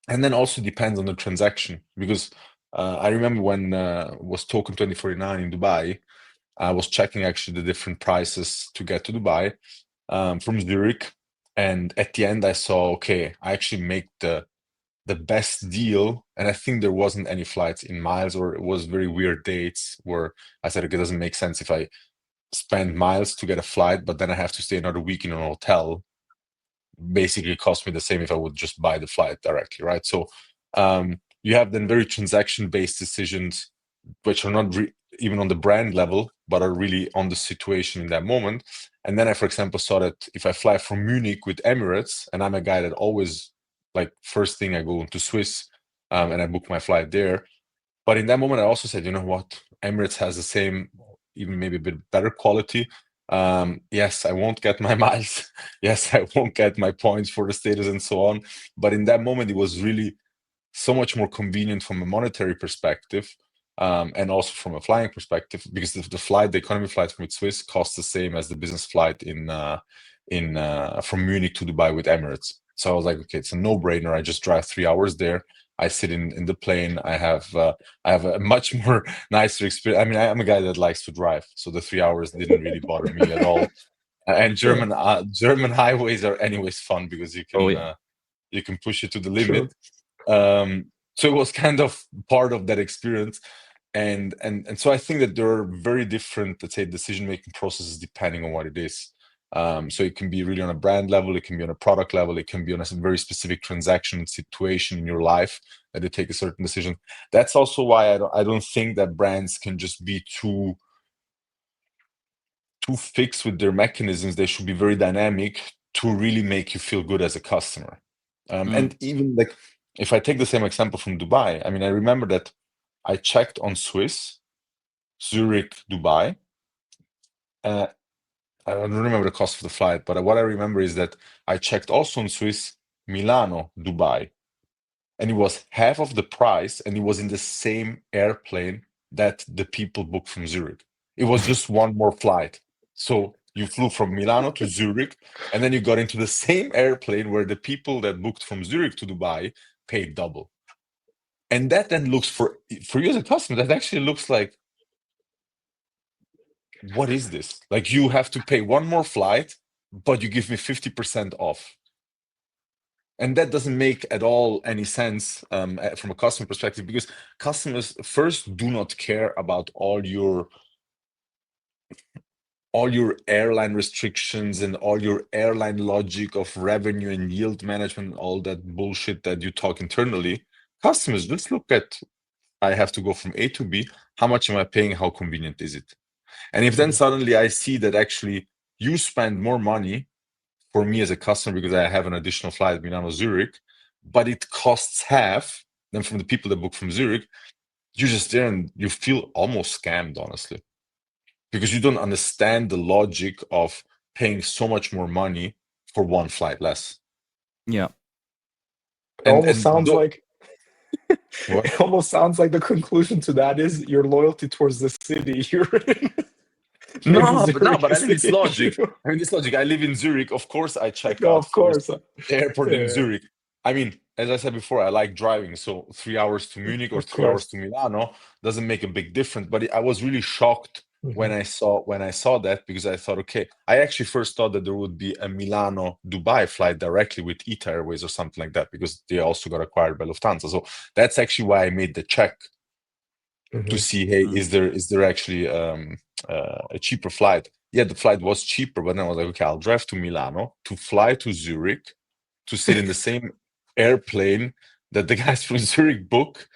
then also depends on the transaction, because I remember when was Token 2049 in Dubai, I was checking actually the different prices to get to Dubai from Zurich, and at the end I saw, okay, I actually make the best deal, and I think there wasn't any flights in miles, or it was very weird dates where I said, okay, it doesn't make sense if I spend miles to get a flight, but then I have to stay another week in an hotel. Basically, it cost me the same if I would just buy the flight directly, right? So you have then very transaction-based decisions, which are not even on the brand level, but are really on the situation in that moment. And then I, for example, saw that if I fly from Munich with Emirates, and I'm a guy that always, like, first thing I go into Swiss, and I book my flight there. But in that moment, I also said, you know what? Emirates has the same, even maybe a bit better quality. Yes, I won't get my miles. Yes, I won't get my points for the status and so on. But in that moment, it was really so much more convenient from a monetary perspective, and also from a flying perspective, because the economy flight with Swiss costs the same as the business flight in from Munich to Dubai with Emirates. So I was like, okay, it's a no-brainer. I just drive 3 hours there. I sit in the plane. I have a much more nicer experience. I mean, I'm a guy that likes to drive, so the 3 hours didn't really bother me at all. And Yeah, German highways are anyways fun because Oh yeah. you can push it to the true. limit. So it was kind of part of that experience. And so I think that there are very different, let's say, decision making processes depending on what it is. So it can be really on a brand level, it can be on a product level, it can be on a very specific transaction situation in your life that you take a certain decision. That's also why I don't think that brands can just be too fixed with their mechanisms. They should be very dynamic to really make you feel good as a customer. And even like, if I take the same example from Dubai, I mean, I remember that I checked on Swiss, Zurich, Dubai. Uh, I don't remember the cost of the flight, but what I remember is that I checked also on Swiss, Milano, Dubai, and it was half of the price, and it was in the same airplane that the people booked from Zurich. It was just one more flight. So you flew from Milano to Zurich, and then you got into the same airplane where the people that booked from Zurich to Dubai paid double. And that then looks for you as a customer, that actually looks like, what is this? Like, you have to pay one more flight, but you give me 50% off. And that doesn't make at all any sense from a customer perspective, because customers first do not care about all your airline restrictions and all your airline logic of revenue and yield management, all that bullshit that you talk internally. Customers just look at, I have to go from A to B. How much am I paying? How convenient is it? And if then suddenly I see that actually you spend more money for me as a customer because I have an additional flight Milano Zurich, but it costs half than from the people that book from Zurich, you're just there and you feel almost scammed, honestly, because you don't understand the logic of paying so much more money for one flight less. Yeah. It almost sounds What? like it almost sounds like the conclusion to that is your loyalty towards the city you're in. Maybe No, Zurich but I is mean, it's the logic. issue. I mean, it's logic. I live in Zurich. Of course, I check No, out of first course. the airport in Yeah, Zurich. I mean, as I said before, I like driving. So 3 hours to Munich or of 3 hours course. to Milano doesn't make a big difference. But I was really shocked when Mhm. I saw that, because I thought, okay, I actually first thought that there would be a Milano Dubai flight directly with ITA Airways or something like that, because they also got acquired by Lufthansa. So that's actually why I made the check to Mhm. see, hey, is there actually a cheaper flight? Yeah, the flight was cheaper, but then I was like, okay, I'll drive to Milano to fly to Zurich to sit in the same airplane that the guys from Zurich book,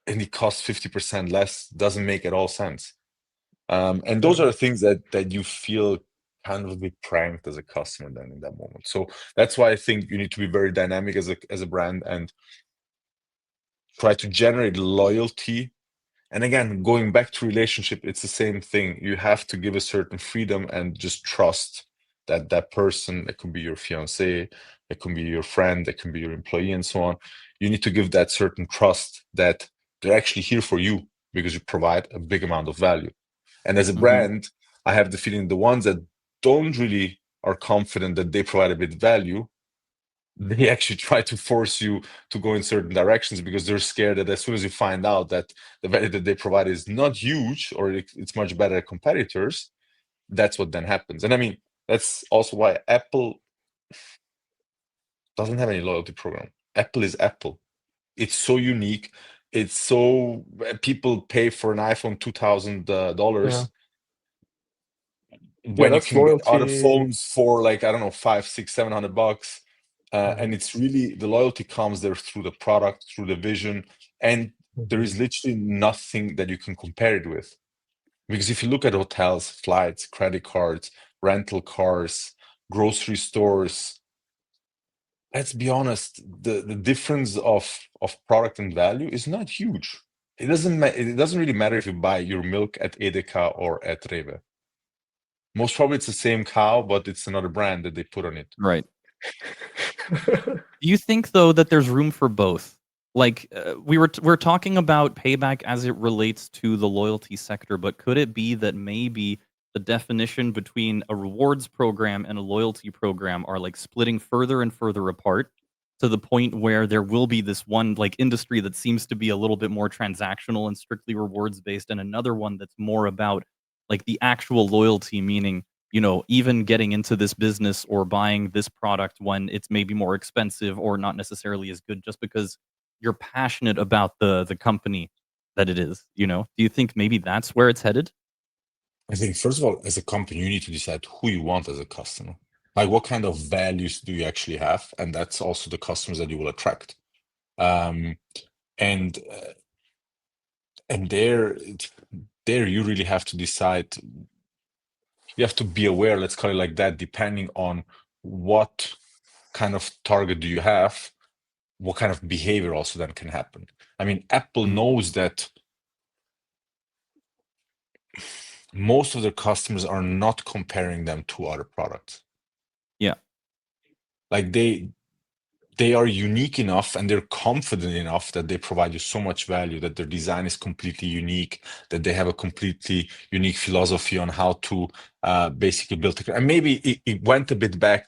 and it costs 50% less. Doesn't make at all sense. And those Yeah. are the things that you feel kind of a bit pranked as a customer then in that moment. So that's why I think you need to be very dynamic as a brand and try to generate loyalty. And again, going back to relationship, it's the same thing. You have to give a certain freedom and just trust that that person, it could be your fiance, it can be your friend, it can be your employee, and so on. You need to give that certain trust that they're actually here for you because you provide a big amount of value. And as a brand, I have the feeling the ones that don't really are confident that they provide a bit value, they actually try to force you to go in certain directions because they're scared that as soon as you find out that the value that they provide is not huge or it's much better than competitors, that's what then happens. And I mean, that's also why Apple doesn't have any loyalty program. Apple is Apple. It's so unique. It's so people pay for an iPhone Yeah. $2,000 Yeah, when you that's can get other loyalty. phones for, like, I don't know, 5, 6, $700. And Mhm. it's really, the loyalty comes there through the product, through the vision, and there Mhm. is literally nothing that you can compare it with. Because if you look at hotels, flights, credit cards, rental cars, grocery stores, let's be honest, the difference of product and value is not huge. It doesn't really matter if you buy your milk at Edeka or at Rewe. Most probably it's the same cow, but it's another brand that they put on it. Right. Do you think though that there's room for both? Like we're talking about payback as it relates to the loyalty sector, but could it be that maybe the definition between a rewards program and a loyalty program are like splitting further and further apart to the point where there will be this one like industry that seems to be a little bit more transactional and strictly rewards based, and another one that's more about like the actual loyalty, meaning even getting into this business or buying this product when it's maybe more expensive or not necessarily as good just because you're passionate about the company that it is, Do you think maybe that's where it's headed? I think, first of all, as a company, you need to decide who you want as a customer. Like, what kind of values do you actually have? And that's also the customers that you will attract. Um, and uh, and there you really have to decide. You have to be aware, let's call it like that, depending on what kind of target do you have, what kind of behavior also then can happen. I mean, Apple Mhm. knows that most of their customers are not comparing them to other products. Yeah. Like they are unique enough and they're confident enough that they provide you so much value, that their design is completely unique, that they have a completely unique philosophy on how to basically build it. And maybe it went a bit back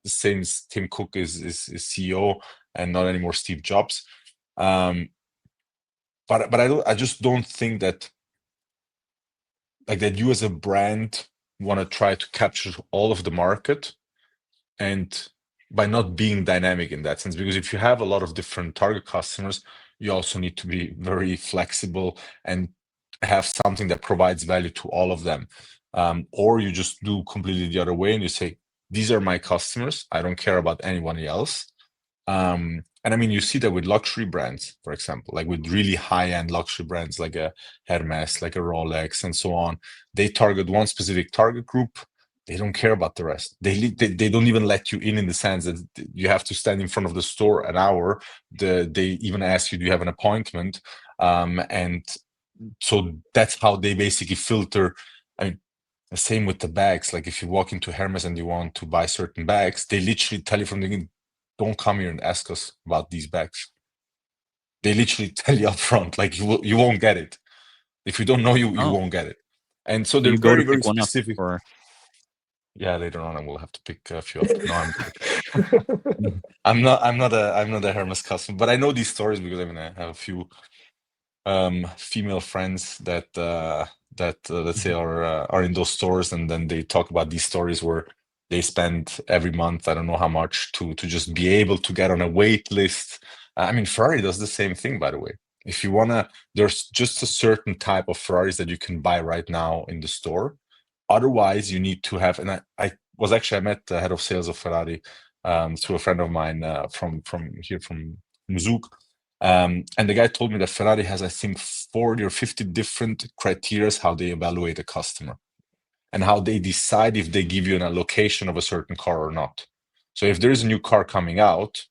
since Tim Cook is CEO and not anymore Steve Jobs. But I just don't think that like that you as a brand want to try to capture all of the market, and by not being dynamic in that sense, because if you have a lot of different target customers, you also need to be very flexible and have something that provides value to all of them. Or you just do completely the other way and you say, these are my customers, I don't care about anyone else. And I mean, you see that with luxury brands, for example, like with really high-end luxury brands like a Hermes, like a Rolex, and so on. They target one specific target group. They don't care about the rest. They don't even let you in the sense that you have to stand in front of the store an hour. They even ask you, do you have an appointment? And so that's how they basically filter. I mean, the same with the bags. Like if you walk into Hermes and you want to buy certain bags, they literally tell you from the beginning, don't come here and ask us about these bags. They literally tell you up front, like you won't get it. If you don't know, you Oh, won't get it. And so so they're you go to very, very pick one up, specific. or Yeah, later on I will have to pick a few up. No, I'm not a Hermes customer, but I know these stories because I mean I have a few female friends that let's say are in those stores, and then they talk about these stories where they spend every month I don't know how much to just be able to get on a wait list. I mean, Ferrari does the same thing, by the way. If you wanna, there's just a certain type of Ferraris that you can buy right now in the store. Otherwise, you need to have, and I met the head of sales of Ferrari through a friend of mine from here from Zug. And the guy told me that Ferrari has, I think, 40 or 50 different criteria how they evaluate a customer and how they decide if they give you an allocation of a certain car or not. So if there is a new car coming out,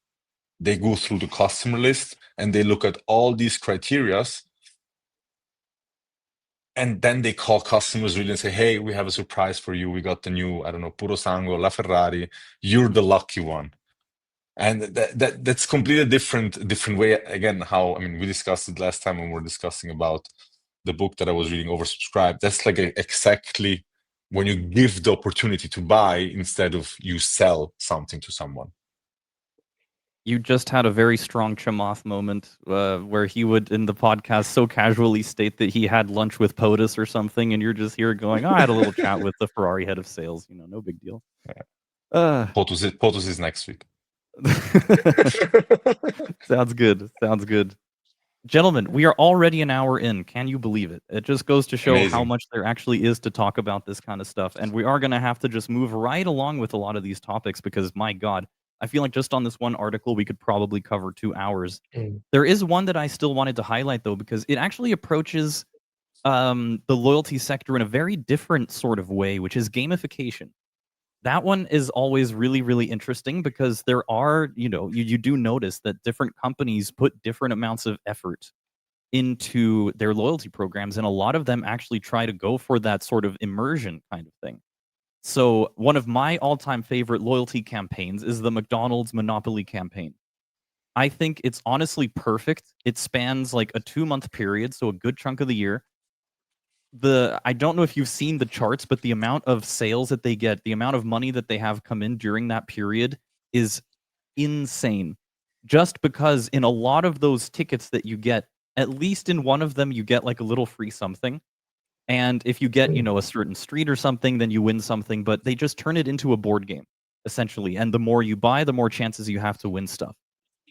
they go through the customer list and they look at all these criterias, and then they call customers really and say, hey, we have a surprise for you. We got the new, I don't know, Puro Sangue, La Ferrari. You're the lucky one. And that's completely different way. Again, how, I mean, we discussed it last time when we were discussing about the book that I was reading, Oversubscribed. That's like exactly when you give the opportunity to buy instead of you sell something to someone. you just had a very strong Chamath moment where he would, in the podcast, so casually state that he had lunch with POTUS or something, and you're just here going, "Oh, I had a little chat with the Ferrari head of sales. No big deal." Uh, POTUS is next week. sounds good. Sounds good. Gentlemen, we are already an hour in. Can you believe it? It just goes to show how Amazing. much there actually is to talk about this kind of stuff. And we are going to have to just move right along with a lot of these topics because, my God, I feel like just on this one article, we could probably cover 2 hours. Mm. There is one that I still wanted to highlight, though, because it actually approaches the loyalty sector in a very different sort of way, which is gamification. That one is always really, really interesting because there are, you do notice that different companies put different amounts of effort into their loyalty programs, and a lot of them actually try to go for that sort of immersion kind of thing. So one of my all-time favorite loyalty campaigns is the McDonald's Monopoly campaign. I think it's honestly perfect. It spans like a 2-month period, so a good chunk of the year. I don't know if you've seen the charts, but the amount of sales that they get, the amount of money that they have come in during that period is insane. Just because in a lot of those tickets that you get, at least in one of them, you get like a little free something. And if you get, a certain street or something, then you win something. But they just turn it into a board game, essentially. And the more you buy, the more chances you have to win stuff.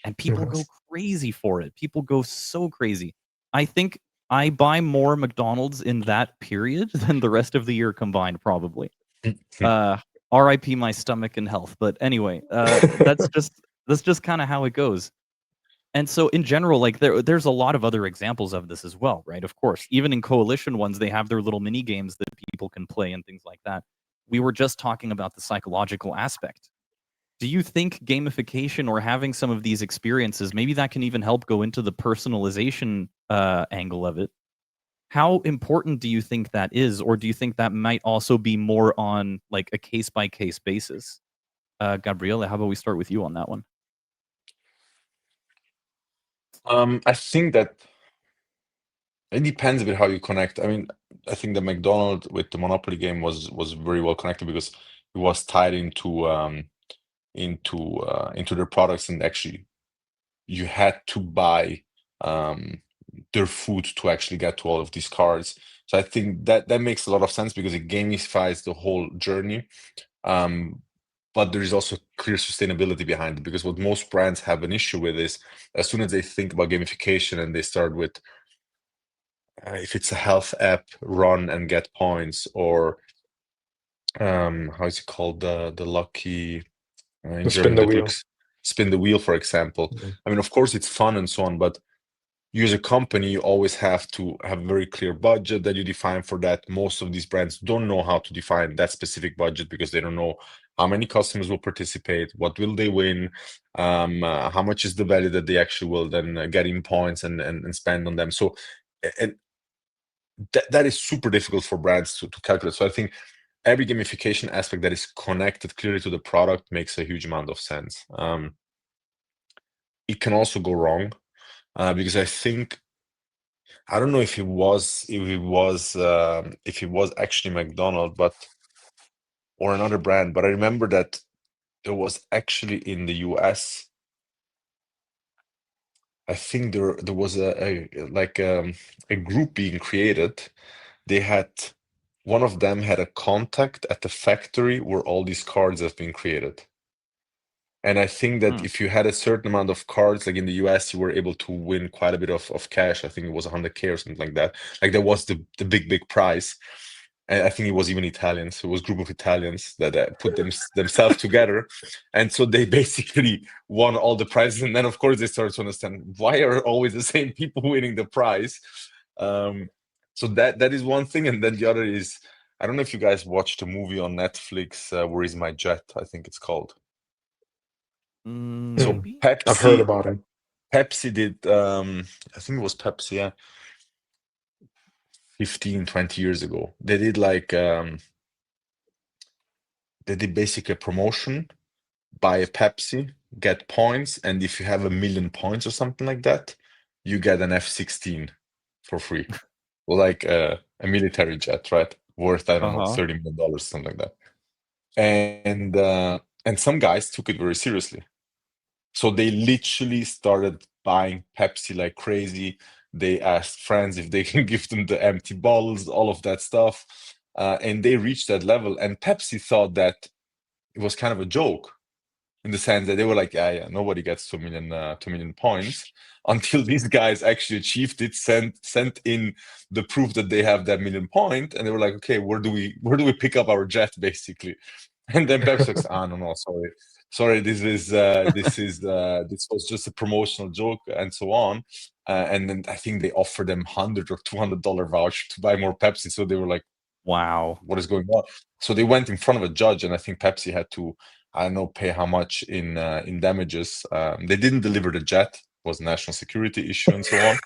And people go crazy for it. People go so crazy. I think I buy more McDonald's in that period than the rest of the year combined, probably. RIP my stomach and health. But anyway, that's just kind of how it goes. And so in general, like there's a lot of other examples of this as well, right? Of course, even in coalition ones, they have their little mini games that people can play and things like that. We were just talking about the psychological aspect. Do you think gamification or having some of these experiences, maybe that can even help go into the personalization angle of it? How important do you think that is, or do you think that might also be more on like a case by case basis? Gabriele, how about we start with you on that one? I think that it depends a bit how you connect. I mean, I think the McDonald's with the Monopoly game was very well connected because it was tied into their products, and actually you had to buy their food to actually get to all of these cards. So I think that makes a lot of sense because it gamifies the whole journey. But there is also clear sustainability behind it, because what most brands have an issue with is as soon as they think about gamification and they start with if it's a health app, run and get points, or how is it called, the lucky in Spin German, the the wheel. spin the wheel, for example. Mhm. I mean, of course, it's fun and so on, but you as a company, you always have to have a very clear budget that you define for that. Most of these brands don't know how to define that specific budget because they don't know how many customers will participate, what will they win, how much is the value that they actually will then get in points and spend on them. So, and that is super difficult for brands to calculate. So I think every gamification aspect that is connected clearly to the product makes a huge amount of sense. It can also go wrong because I think, I don't know if it was actually McDonald's, but or another brand, but I remember that it was actually in the US. I think there was a group being created. They had One of them had a contact at the factory where all these cards have been created. And I think that if you had a certain amount of cards, like in the US, you were able to win quite a bit of cash. I think it was 100K or something like that. Like that was the big prize. And I think it was even Italians. So it was a group of Italians that put themselves together. And so they basically won all the prizes. And then, of course, they started to understand why are always the same people winning the prize. So that is one thing. And then the other is, I don't know if you guys watched a movie on Netflix, Where Is My Jet? I think it's called. So Maybe? I've heard about it. Pepsi did, I think it was Pepsi, yeah, 15, 20 years ago. They did basically a promotion, buy a Pepsi, get points, and if you have 1,000,000 points or something like that, you get an F-16 for free. Like a military jet, right? Worth, I don't know, $30 million, something like that. And some guys took it very seriously. So they literally started buying Pepsi like crazy. They asked friends if they can give them the empty bottles, all of that stuff. And they reached that level. And Pepsi thought that it was kind of a joke, in the sense that they were like, yeah, nobody gets 2 million points, until these guys actually achieved it, sent in the proof that they have that 1,000,000 point, and they were like, okay, where do we pick up our jet, basically? And then Pepsi was like, no, sorry, this was just a promotional joke, and so on. And then I think they offered them $100 or $200 voucher to buy more Pepsi. So they were like, wow, what is going on? So they went in front of a judge, and I think Pepsi had to, I don't know, pay how much in damages. They didn't deliver the jet; it was a national security issue and so on.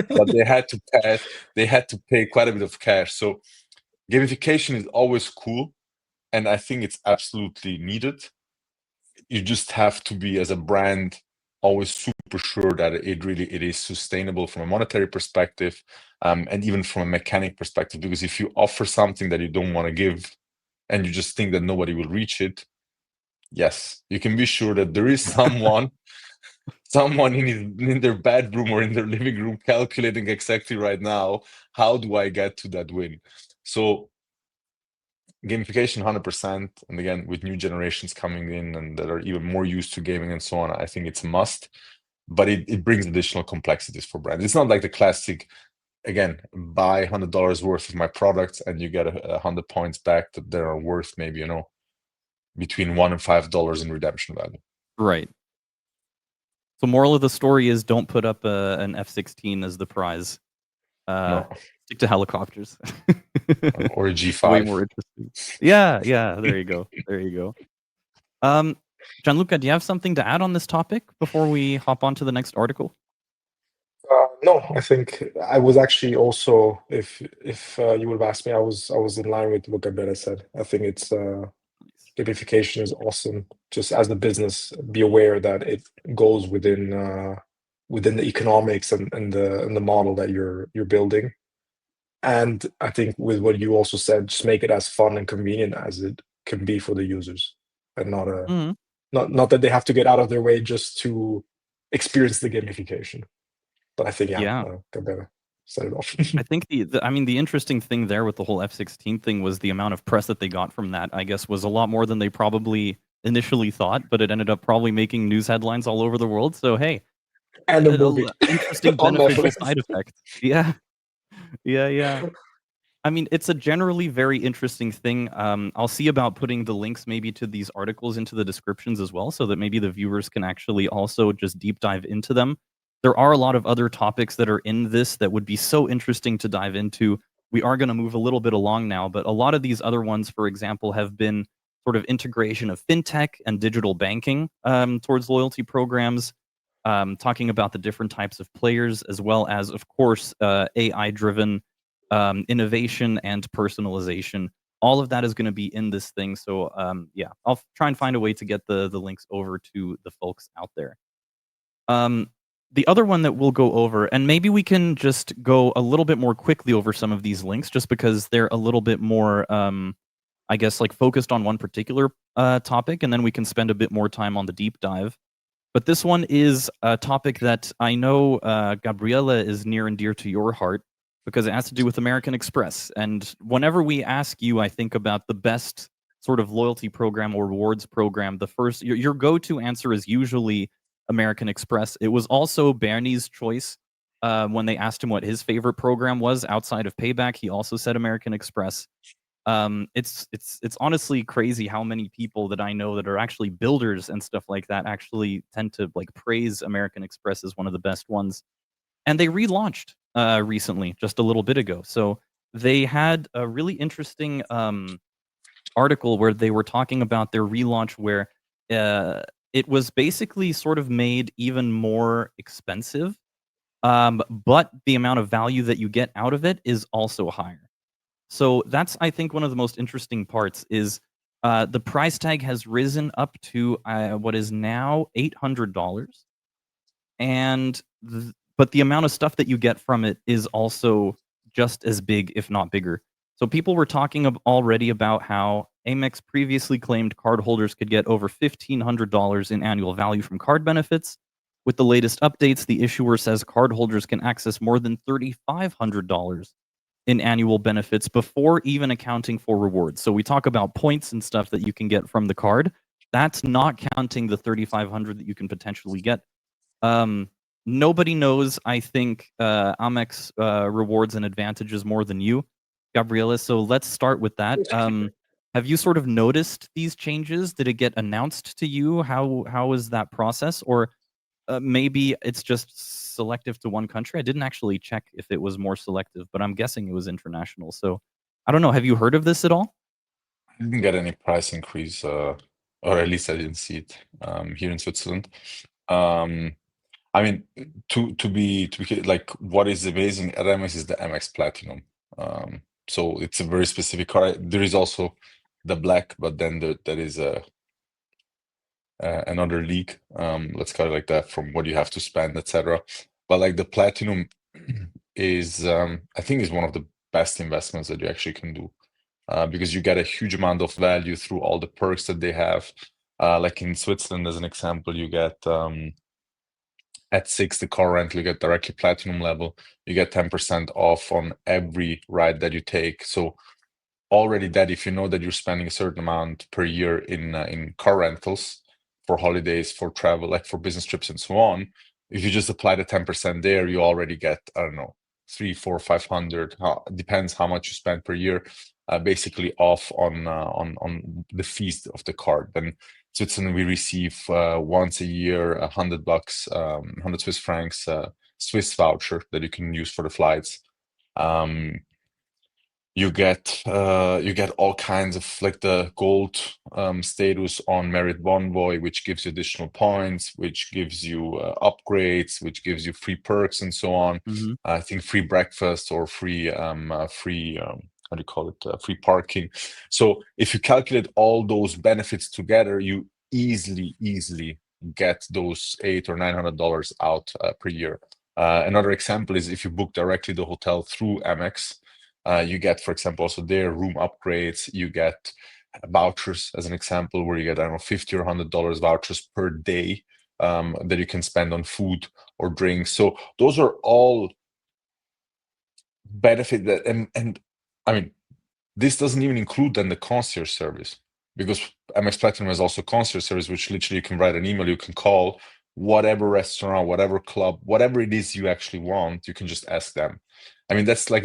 But they had to pay quite a bit of cash. So gamification is always cool, and I think it's absolutely needed. You just have to be, as a brand, always super sure that it is sustainable from a monetary perspective, and even from a mechanic perspective. Because if you offer something that you don't want to give, and you just think that nobody will reach it, yes, you can be sure that there is someone in their bedroom or in their living room calculating exactly right now, how do I get to that win? So gamification 100%, and again, with new generations coming in and that are even more used to gaming and so on, I think it's a must. But it brings additional complexities for brands. It's not like the classic, again, buy $100 worth of my products and you get 100 points back that they are worth maybe, between $1 and $5 in redemption value. Right. So moral of the story is don't put up an F-16 as the prize. No. Stick to helicopters. Or a G5. Way more interesting. Yeah, there you go. There you go. Gianluca, do you have something to add on this topic before we hop on to the next article? No, I think I was actually also, if you would have asked me, I was in line with what Gabriela said. I think it's gamification is awesome. Just as the business, be aware that it goes within the economics and the model that you're building. And I think with what you also said, just make it as fun and convenient as it can be for the users, and not that they have to get out of their way just to experience the gamification. But I think Gabriela set it off. I think the interesting thing there with the whole F-16 thing was the amount of press that they got from that, I guess, was a lot more than they probably initially thought, but it ended up probably making news headlines all over the world. So hey, And a movie. Interesting On beneficial Netflix. side effect. Yeah. I mean, it's a generally very interesting thing. I'll see about putting the links maybe to these articles into the descriptions as well, so that maybe the viewers can actually also just deep dive into them. There are a lot of other topics that are in this that would be so interesting to dive into. We are going to move a little bit along now, but a lot of these other ones, for example, have been sort of integration of fintech and digital banking towards loyalty programs, talking about the different types of players, as well as, of course, AI-driven innovation and personalization. All of that is going to be in this thing. So I'll try and find a way to get the links over to the folks out there. The other one that we'll go over, and maybe we can just go a little bit more quickly over some of these links, just because they're a little bit more, I guess, like focused on one particular topic, and then we can spend a bit more time on the deep dive. But this one is a topic that I know, Gabriela, is near and dear to your heart, because it has to do with American Express. And whenever we ask you, I think, about the best sort of loyalty program or rewards program, your go-to answer is usually American Express. It was also Bernie's choice when they asked him what his favorite program was outside of Payback. He also said American Express. It's honestly crazy how many people that I know that are actually builders and stuff like that actually tend to like praise American Express as one of the best ones. And they relaunched recently, just a little bit ago. So they had a really interesting article where they were talking about their relaunch, where it was basically sort of made even more expensive, but the amount of value that you get out of it is also higher. So that's, I think, one of the most interesting parts is the price tag has risen up to what is now $800, but the amount of stuff that you get from it is also just as big, if not bigger. So people were talking already about how AmEx previously claimed cardholders could get over $1,500 in annual value from card benefits. With the latest updates, the issuer says cardholders can access more than $3,500 in annual benefits before even accounting for rewards. So we talk about points and stuff that you can get from the card. That's not counting the $3,500 that you can potentially get. Nobody knows, I think, Amex rewards and advantages more than you, Gabriela. So let's start with that. Have you sort of noticed these changes? Did it get announced to you? How is that process? Or maybe it's just selective to one country. I didn't actually check if it was more selective, but I'm guessing it was international. So I don't know. Have you heard of this at all? I didn't get any price increase, or at least I didn't see it here in Switzerland. I mean, to be like, what is amazing at AmEx is the AmEx Platinum. So it's a very specific card. There is also the black, but then that is another league. Let's call it like that, from what you have to spend, etc. But like the platinum is, I think, is one of the best investments that you actually can do, because you get a huge amount of value through all the perks that they have. Like in Switzerland, as an example, you get at 6, the car rental, you get directly platinum level. You get 10% off on every ride that you take. So already that, if you know that you're spending a certain amount per year in car rentals for holidays, for travel, like for business trips and so on, if you just apply the 10% there, you already get, I don't know, 3, 4, 500, depends how much you spend per year, basically off on the fees of the card. Then Switzerland, we receive once a year $100, 100 Swiss francs, Swiss voucher that you can use for the flights. You get all kinds of, like, the gold status on Merit Bonvoy, which gives you additional points, which gives you upgrades, which gives you free perks and so on. Mhm. I think free breakfast or free how do you call it? Free parking. So if you calculate all those benefits together, you easily get those $800 or $900 out per year. Another example is if you book directly the hotel through AmEx. You get, for example, also their room upgrades. You get vouchers, as an example, where you get, I don't know, $50 or $100 vouchers per day that you can spend on food or drinks. So those are all benefit that, and I mean, this doesn't even include then the concierge service, because MX Platinum has also concierge service, which literally you can write an email, you can call whatever restaurant, whatever club, whatever it is you actually want, you can just ask them. I mean, that's like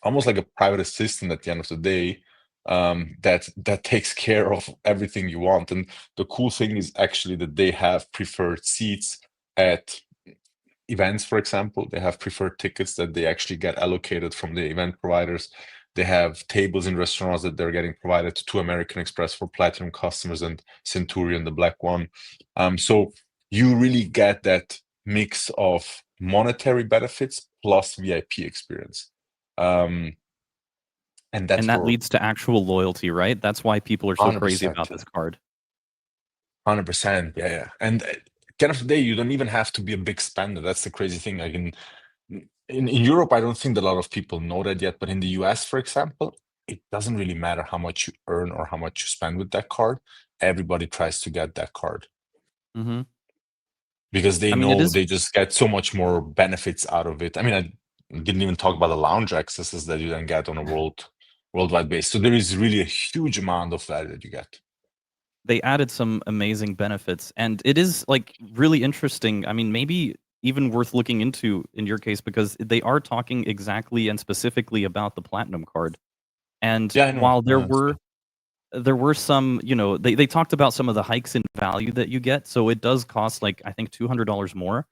almost like a private assistant at the end of the day, that takes care of everything you want. And the cool thing is actually that they have preferred seats at events. For example, they have preferred tickets that they actually get allocated from the event providers. They have tables in restaurants that they're getting provided to American Express for platinum customers, and Centurion, the black one. So you really get that mix of monetary benefits plus VIP experience. And that's And that for leads to actual loyalty, right? That's why people are so crazy 100%. about this card. 100%. Yeah. And at the end of the day, you don't even have to be a big spender. That's the crazy thing. Like in Europe, I don't think that a lot of people know that yet, but in the US, for example, it doesn't really matter how much you earn or how much you spend with that card. Everybody tries to get that card Mhm. because they I mean, it know is they just get so much more benefits out of it. I mean, I didn't even talk about the lounge accesses that you then get on a worldwide base. So there is really a huge amount of value that you get. they added some amazing benefits, and it is, like, really interesting. I mean, maybe even worth looking into in your case, because they are talking exactly and specifically about the platinum card. And Yeah, I know. while Yeah, that's fine. there were some, they talked about some of the hikes in value that you get, so it does cost, like, I think $200 more.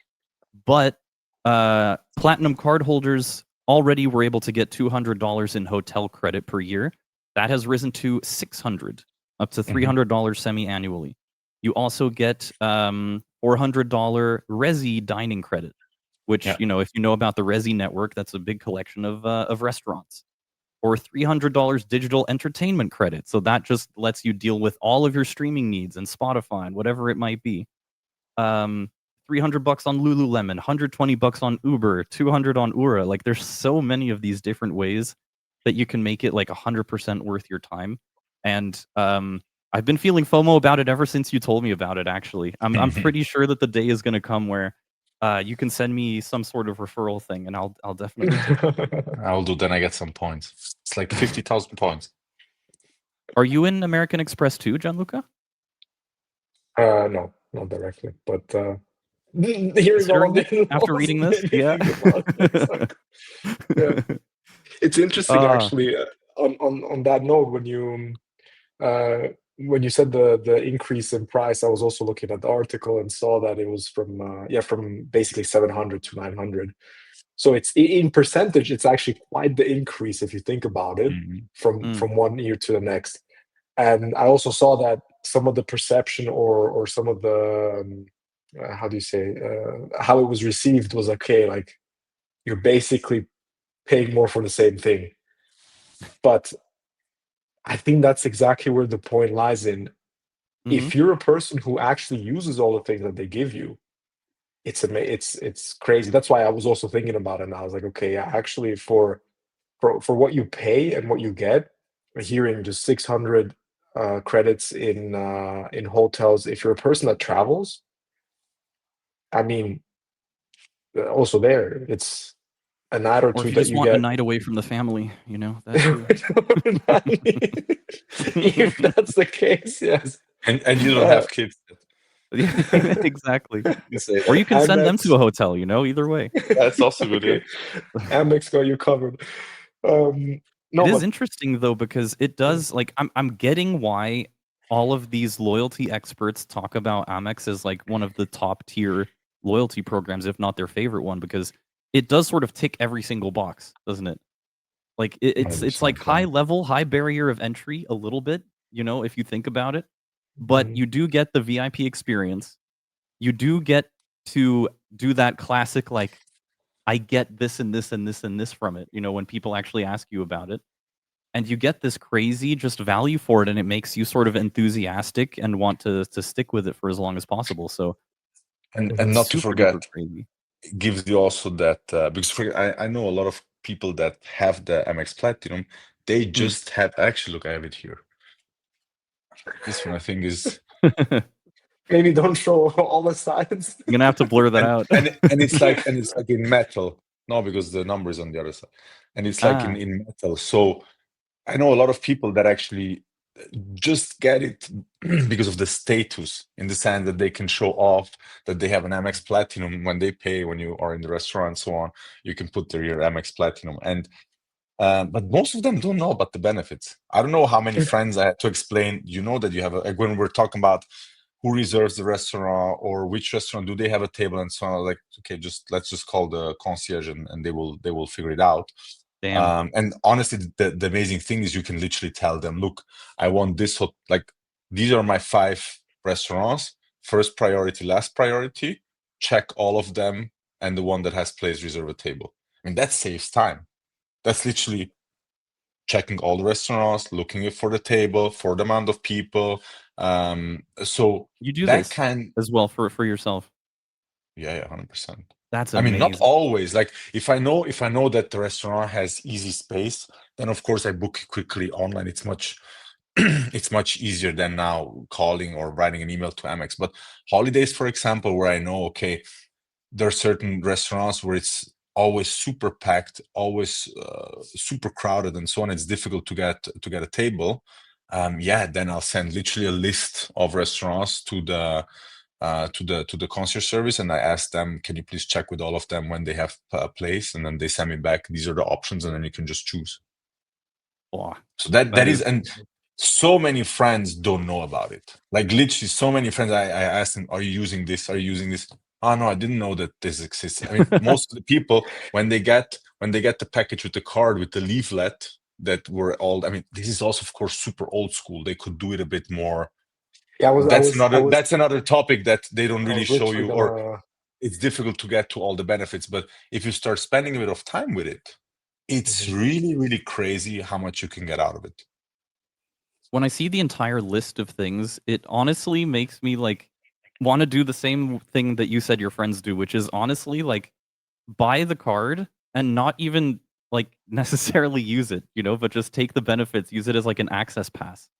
But platinum card holders already were able to get $200 in hotel credit per year. That has risen to $600, up to $300 semi-annually. You also get $400 Resi dining credit, which, Yeah. if you know about the Resi network, that's a big collection of restaurants. Or $300 digital entertainment credit. So that just lets you deal with all of your streaming needs and Spotify and whatever it might be. 300 bucks on Lululemon, 120 bucks on Uber, 200 on Ura. Like, there's so many of these different ways that you can make it like 100% worth your time. And I've been feeling FOMO about it ever since you told me about it. Actually, I'm pretty sure that the day is going to come where you can send me some sort of referral thing, and I'll definitely take it. I will do. Then I get some points. It's like 50,000 points. Are you in American Express too, Gianluca? No, not directly, but hearing all of Considering it this after also reading this, made me yeah. think about it. Exactly. Yeah, it's interesting uh, actually. On that note, when you said the increase in price, I was also looking at the article and saw that it was from basically 700 to 900. So it's in percentage, it's actually quite the increase if you think about it Mhm. from 1 year to the next. And I also saw that some of the perception or some of the how do you say how it was received was okay, like you're basically paying more for the same thing. But I think that's exactly where the point lies in. Mhm. If you're a person who actually uses all the things that they give you, it's crazy. That's why I was also thinking about it, and I was like, okay, yeah, actually, for what you pay and what you get, hearing just 600 credits in hotels. If you're a person that travels, I mean, also there, it's a night or Or if two you that just you want a get. night away from the family, you know, that too. If that's the case, yes. And you don't have kids. Yeah, exactly. You say Or that. you can send them to AmEx. a hotel, you know, either way. That's also good, yeah. Okay. AmEx got you covered. It No, is but interesting though, because it does like I'm getting why all of these loyalty experts talk about Amex as like one of the top tier loyalty programs, if not their favorite one, because it does sort of tick every single box, doesn't it? Like it's like 100%, yeah. high level, high barrier of entry a little bit, you know, if you think about it. But Mhm. you do get the VIP experience. You do get to do that classic like I get this and this and this and this from it, you know, when people actually ask you about it. And you get this crazy just value for it, and it makes you sort of enthusiastic and want to stick with it for as long as possible. So And Mhm. not to super duper forget, crazy. it gives you also that because I know a lot of people that have the MX Platinum, they Mm. just have actually look, I have it here. This one I think is Maybe don't show all the sides. You're gonna have to blur that out. and it's like in metal. No, because the number is on the other side. And it's like Ah, in metal. So I know a lot of people that actually just get it because of the status, in the sense that they can show off that they have an Amex Platinum when they pay, when you are in the restaurant and so on. You can put there your Amex Platinum, and but most of them don't know about the benefits. I don't know how many friends I had to explain. You know that you have like when we're talking about who reserves the restaurant or which restaurant do they have a table and so on. Like, okay, let's just call the concierge and they will figure it out. damn. And honestly, the amazing thing is you can literally tell them, look, I want this like these are my 5 restaurants, first priority, last priority, check all of them, and the one that has place reserve a table. I mean, that saves time. That's literally checking all the restaurants, looking for the table, for the amount of people. So You do that this can, as well for yourself. yeah, 100%. That's I mean, not amazing. always. Like if I know that the restaurant has easy space, then of course I book it quickly online. It's much it's much easier than now calling or writing an email to Amex. But holidays, for example, where I know, okay, there are certain restaurants where it's always super packed, always super crowded, and so on. It's difficult to get a table. Yeah, then I'll send literally a list of restaurants to the concierge service, and I ask them, can you please check with all of them when they have a place, and then they send me back. These are the options, and then you can just choose. Wow, So that that is, is and so many friends don't know about it. Like literally, so many friends. I asked them, "Are you using this? Are you using this?" Oh no, I didn't know that this exists. I mean, most of the people when they get the package with the card with the leaflet that were all. I mean, this is also of course super old school. They could do it a bit more. Yeah, That's another topic that they don't I really was show literally you, or gonna. it's difficult to get to all the benefits. But if you start spending a bit of time with it, it's Mhm. really, really crazy how much you can get out of it. when I see the entire list of things, it honestly makes me like want to do the same thing that you said your friends do, which is honestly like buy the card and not even like necessarily use it, you know, but just take the benefits, use it as like an access pass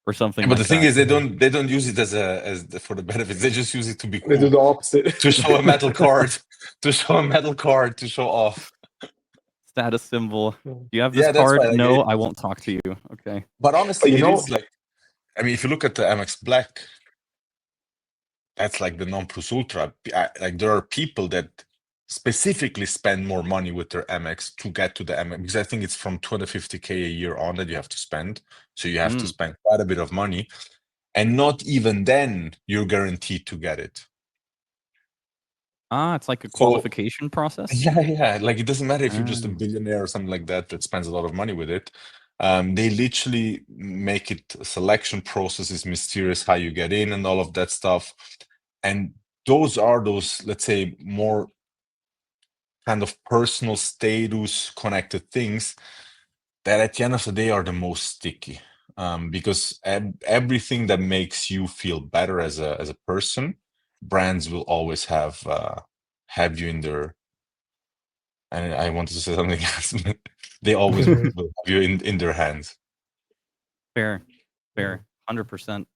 or something But the like thing that. is, they don't use it for the benefits. They just use it to be They do cool, the opposite. to show a metal card, to show a metal card, to show off. Status symbol. Do you have this Yeah, that's card? why. Like, No, I won't talk to you. Okay. but But honestly, you it know, is like, I mean, if you look at the MX Black, that's like the non plus ultra. Like there are people that specifically spend more money with their MX to get to the MX, because I think it's from 250K a year on that you have to spend. So you have to Mm. spend quite a bit of money, and not even then you're guaranteed to get it. Ah, it's like a So qualification process. yeah. Like it doesn't matter if you're just a Ah. billionaire or something like that that spends a lot of money with it. They literally make it a selection process is mysterious how you get in and all of that stuff. And those are those, let's say, more kind of personal status connected things that at the end of the day are the most sticky. because everything that makes you feel better as a person, brands will always have you in their. And I wanted to say something else, but they always will Mhm. have you in their hands. Fair, Yeah. fair, 100%.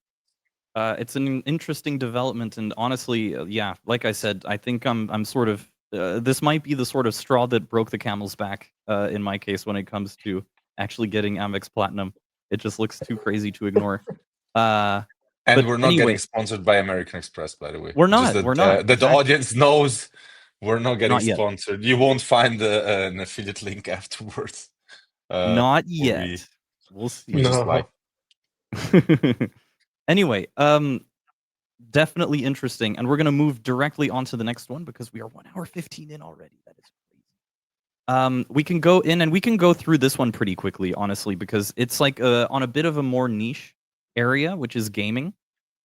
It's an interesting development, and honestly, yeah, like I said, I think I'm sort of this might be the sort of straw that broke the camel's back in my case when it comes to actually getting Amex Platinum. It just looks too crazy to ignore. And But we're not anyway, getting sponsored by American Express, by the way. we're Just not. that We're not. that the Exactly. audience knows we're not getting Not yet. sponsored. You won't find an affiliate link afterwards. Not Or yet. We'll we see. just like. Anyway, definitely interesting, and we're gonna move directly on to the next one because we are 1 hour 15 in already. That is crazy. We can go in and we can go through this one pretty quickly, honestly, because it's like on a bit of a more niche area, which is gaming.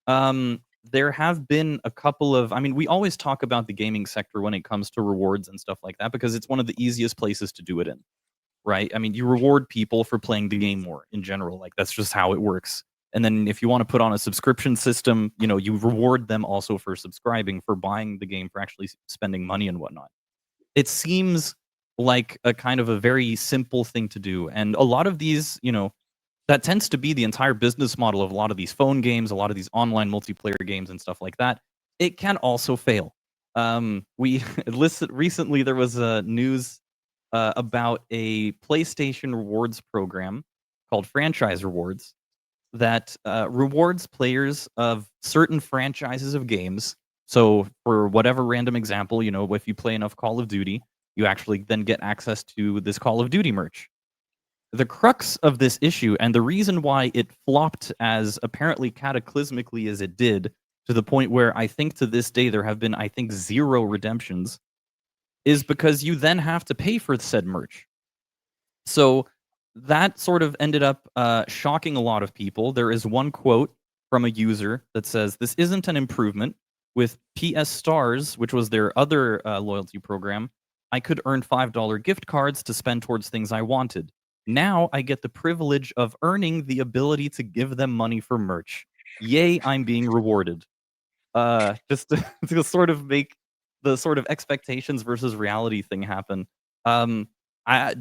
There have been a couple of, I mean, we always talk about the gaming sector when it comes to rewards and stuff like that because it's one of the easiest places to do it in, right? I mean, you reward people for playing the game more in general. Like that's just how it works. And then if you want to put on a subscription system, you know, you reward them also for subscribing, for buying the game, for actually spending money and whatnot. It seems like a kind of a very simple thing to do. And a lot of these, you know, that tends to be the entire business model of a lot of these phone games, a lot of these online multiplayer games and stuff like that. It can also fail. We recently there was a news about a PlayStation rewards program called Franchise Rewards that rewards players of certain franchises of games. So, for whatever random example, you know, if you play enough Call of Duty, you actually then get access to this Call of Duty merch. The crux of this issue and the reason why it flopped as apparently cataclysmically as it did, to the point where I think to this day there have been, I think, 0 redemptions, is because you then have to pay for said merch. So that sort of ended up shocking a lot of people. There is one quote from a user that says, "This isn't an improvement. With PS Stars, which was their other loyalty program, I could earn $5 gift cards to spend towards things I wanted. Now I get the privilege of earning the ability to give them money for merch. Yay, I'm being rewarded." Just to, to sort of make the sort of expectations versus reality thing happen. Um,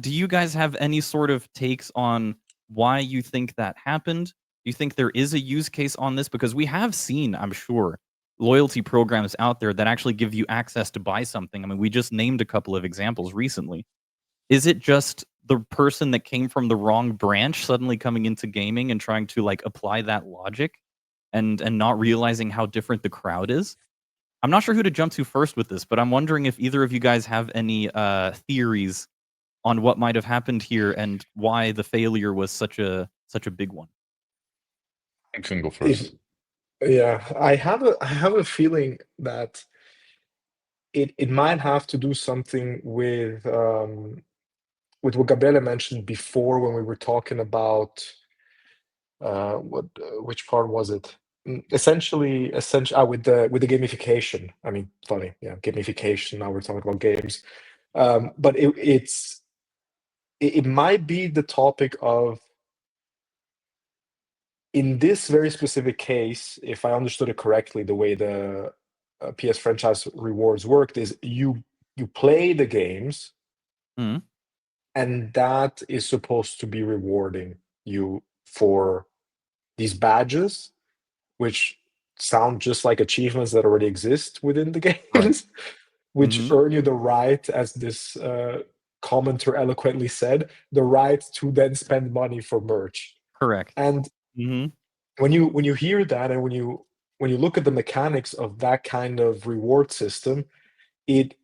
do you guys have any sort of takes on why you think that happened? Do you think there is a use case on this? Because we have seen, I'm sure, loyalty programs out there that actually give you access to buy something. I mean, we just named a couple of examples recently. Is it just the person that came from the wrong branch suddenly coming into gaming and trying to like apply that logic and not realizing how different the crowd is? I'm not sure who to jump to first with this, but I'm wondering if either of you guys have any theories on what might have happened here and why the failure was such a big one. You can go If first. yeah, I have a feeling that it might have to do something with what Gabriele mentioned before when we were talking about which part was it? Essentially, with the gamification. I mean, funny, yeah, gamification. Now we're talking about games, but it might be the topic of, in this very specific case, if I understood it correctly, the way the PS franchise rewards worked is you play the games, Mhm. and that is supposed to be rewarding you for these badges, which sound just like achievements that already exist within the Right. games, which Mhm. earn you the right, as this commenter eloquently said, the right to then spend money for merch. Correct. And Mhm. when you hear that, and when you look at the mechanics of that kind of reward system, it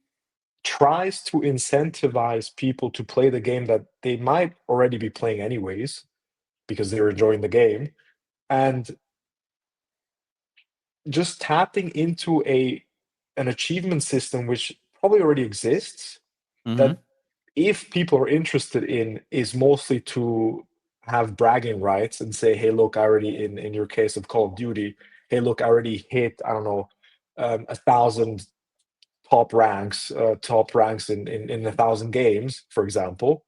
tries to incentivize people to play the game that they might already be playing anyways because they're enjoying the game, and just tapping into an achievement system which probably already exists, Mhm. that if people are interested in, is mostly to have bragging rights and say, hey, look, I already, in your case of Call of Duty, hey, look, I already hit, I don't know, 1,000 top ranks in 1,000 games, for example.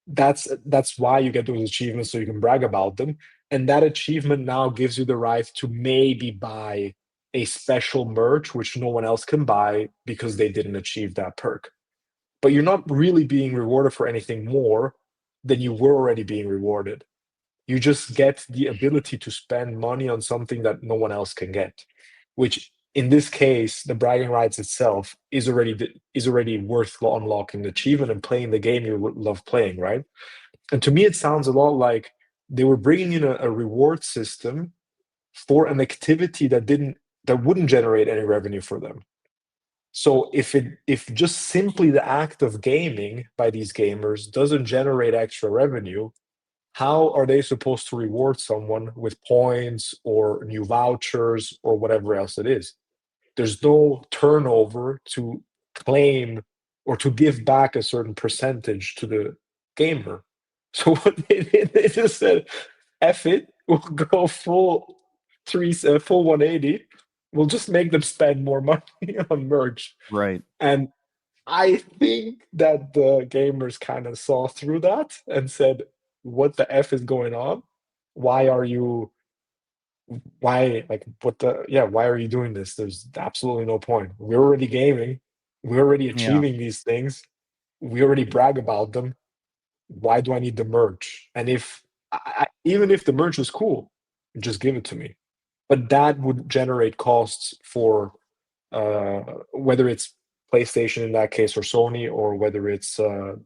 That's why you get those achievements, so you can brag about them. And that achievement now gives you the right to maybe buy a special merch which no one else can buy because they didn't achieve that perk. But you're not really being rewarded for anything more than you were already being rewarded. You just get the ability to spend money on something that no one else can get, which in this case, the bragging rights itself is already worth unlocking the achievement and playing the game you love playing, right? And to me, it sounds a lot like they were bringing in a reward system for an activity that wouldn't generate any revenue for them. So if just simply the act of gaming by these gamers doesn't generate extra revenue, how are they supposed to reward someone with points or new vouchers or whatever else it is? There's no turnover to claim or to give back a certain percentage to the gamer. So what they just said, F it, we'll go full 180. We'll just make them spend more money on merch. Right. And I think that the gamers kind of saw through that and said, what the F is going on? Why are you why like what the yeah, why are you doing this? There's absolutely no point. We're already gaming, we're already Yeah. achieving these things, we already brag about them. Why do I need the merch? And if even if the merch is cool, just give it to me. But that would generate costs for whether it's PlayStation in that case or Sony, or whether it's the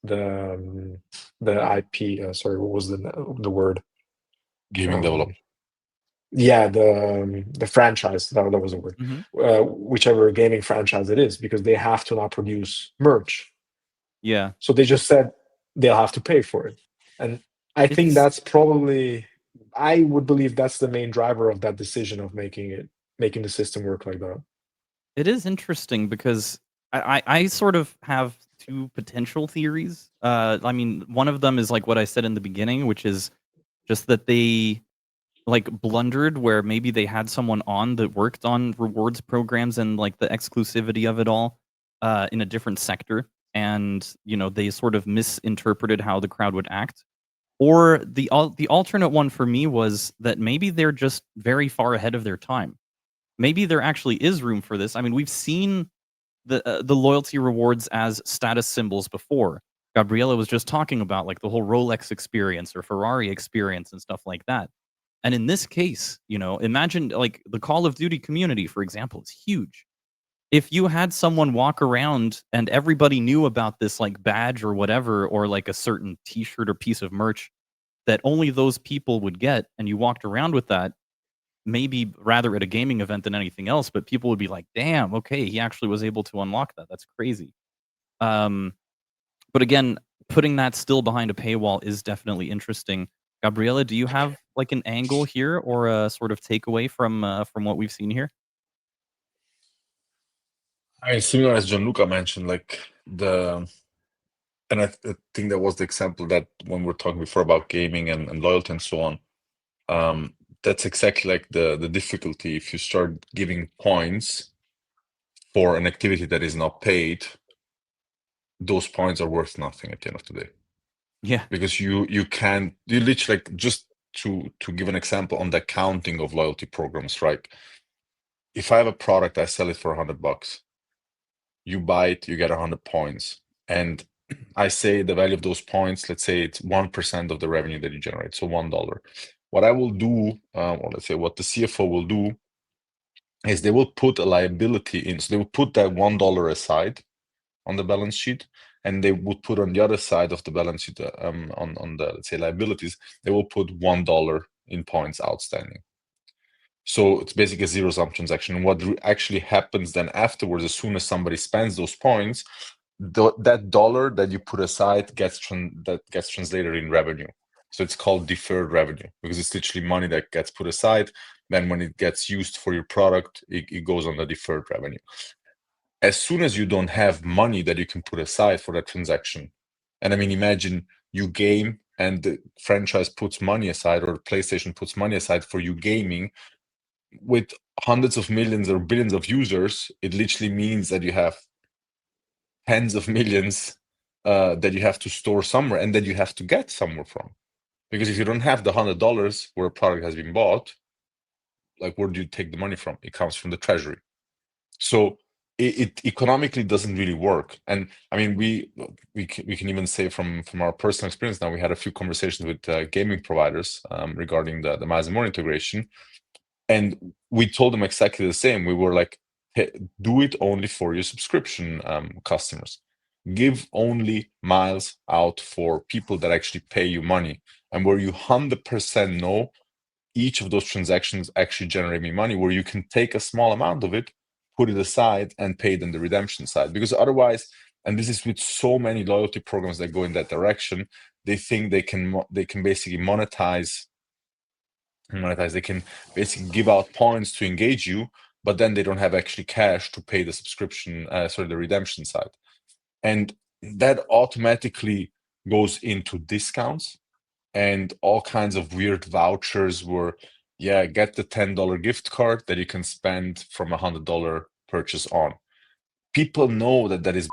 the IP. Sorry, what was the word? Gaming Um, developer. yeah, the franchise. That was a word. Hmm. Whichever gaming franchise it is, because they have to now produce merch. Yeah. So they just said they'll have to pay for it, and I think It's that's probably. I would believe that's the main driver of that decision of making the system work like that. It is interesting because I sort of have two potential theories. I mean, one of them is like what I said in the beginning, which is just that they like blundered where maybe they had someone on that worked on rewards programs and like the exclusivity of it all in a different sector, and they sort of misinterpreted how the crowd would act. Or the alternate one for me was that maybe they're just very far ahead of their time. Maybe there actually is room for this. I mean, we've seen the loyalty rewards as status symbols before. Gabriella was just talking about like the whole Rolex experience or Ferrari experience and stuff like that. And in this case, imagine like the Call of Duty community, for example, is huge. If you had someone walk around and everybody knew about this like badge or whatever, or like a certain T-shirt or piece of merch that only those people would get, and you walked around with that, maybe rather at a gaming event than anything else, but people would be like, "Damn, okay, he actually was able to unlock that. That's crazy." Um, but again, putting that still behind a paywall is definitely interesting. Gabriela, do you have like an angle here or a sort of takeaway from what we've seen here? I mean, similar as Gianluca mentioned, like and I think that was the example that when we're talking before about gaming and loyalty and so on, that's exactly like the difficulty. If you start giving points for an activity that is not paid, those points are worth nothing at the end of the day. Yeah. Because you literally, like, just to give an example on the accounting of loyalty programs, right? If I have a product, I sell it for $100. You buy it, you get 100 points. And I say the value of those points, let's say it's 1% of the revenue that you generate, so $1. What I will do, or let's say what the CFO will do, is they will put a liability in. So they will put that $1 aside on the balance sheet, and they would put on the other side of the balance sheet, on the, let's say, liabilities, they will put $1 in points outstanding. So it's basically a zero-sum transaction. And what actually happens then afterwards, as soon as somebody spends those points, that dollar that you put aside gets translated in revenue. So it's called deferred revenue, because it's literally money that gets put aside. Then when it gets used for your product, it goes on the deferred revenue. As soon as you don't have money that you can put aside for that transaction, and I mean, imagine you game and the franchise puts money aside, or PlayStation puts money aside for you gaming, with hundreds of millions or billions of users, it literally means that you have tens of millions that you have to store somewhere and that you have to get somewhere from. Because if you don't have the $100 where a product has been bought, like where do you take the money from? It comes from the treasury. So it economically doesn't really work. And I mean, we can even say from our personal experience now, we had a few conversations with gaming providers regarding the miles and more integration, and we told them exactly the same. We were like, hey, do it only for your subscription customers. Give only miles out for people that actually pay you money, and where you 100% know each of those transactions actually generate me money, where you can take a small amount of it, put it aside, and pay it on the redemption side. Because otherwise, and this is with so many loyalty programs that go in that direction, they think they can basically monetize. They can basically give out points to engage you, but then they don't have actually cash to pay the subscription, the redemption side, and that automatically goes into discounts and all kinds of weird vouchers where, yeah, get the $10 gift card that you can spend from $100 purchase on. People know that that is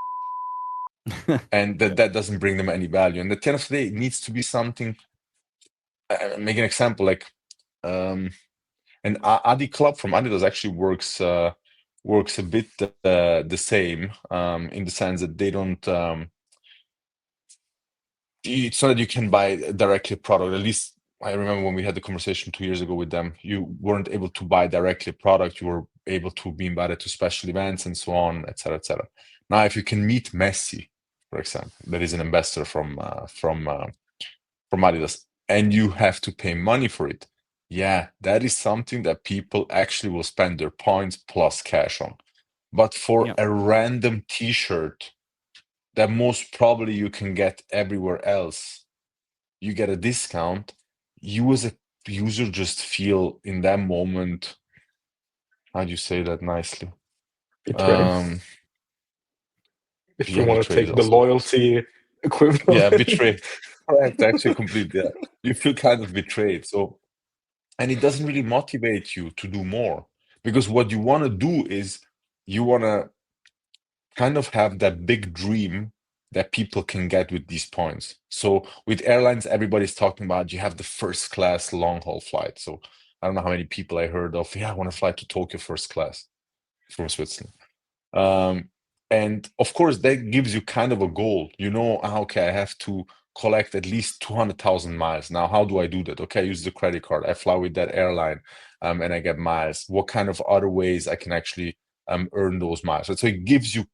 and that doesn't bring them any value. And at the end of the day, it needs to be something. Make an example, like an Adi Club from Adidas actually works a bit the same in the sense that they don't. It's not that you can buy directly a product. At least I remember when we had the conversation 2 years ago with them, you weren't able to buy directly a product. You were able to be invited to special events and so on, etc., etc. Now, if you can meet Messi, for example, that is an ambassador from Adidas, and you have to pay money for it, yeah, that is something that people actually will spend their points plus cash on. But for Yeah. a random T-shirt that most probably you can get everywhere else, you get a discount. You as a user just feel in that moment, how do you say that nicely? Betrayed. If you Yeah, want to betrayed is take the also, loyalty equivalent. yeah, betrayed. Correct, actually, completely. Yeah. You feel kind of betrayed. So, and it doesn't really motivate you to do more, because what you want to do is you want to kind of have that big dream that people can get with these points. So with airlines, everybody's talking about you have the first class long haul flight. So I don't know how many people I heard of, yeah, I want to fly to Tokyo first class from Switzerland. And of course, that gives you kind of a goal. You know, okay, I have to collect at least 200,000 miles. Now, how do I do that? Okay, I use the credit card. I fly with that airline, and I get miles. What kind of other ways I can actually earn those miles? So it gives you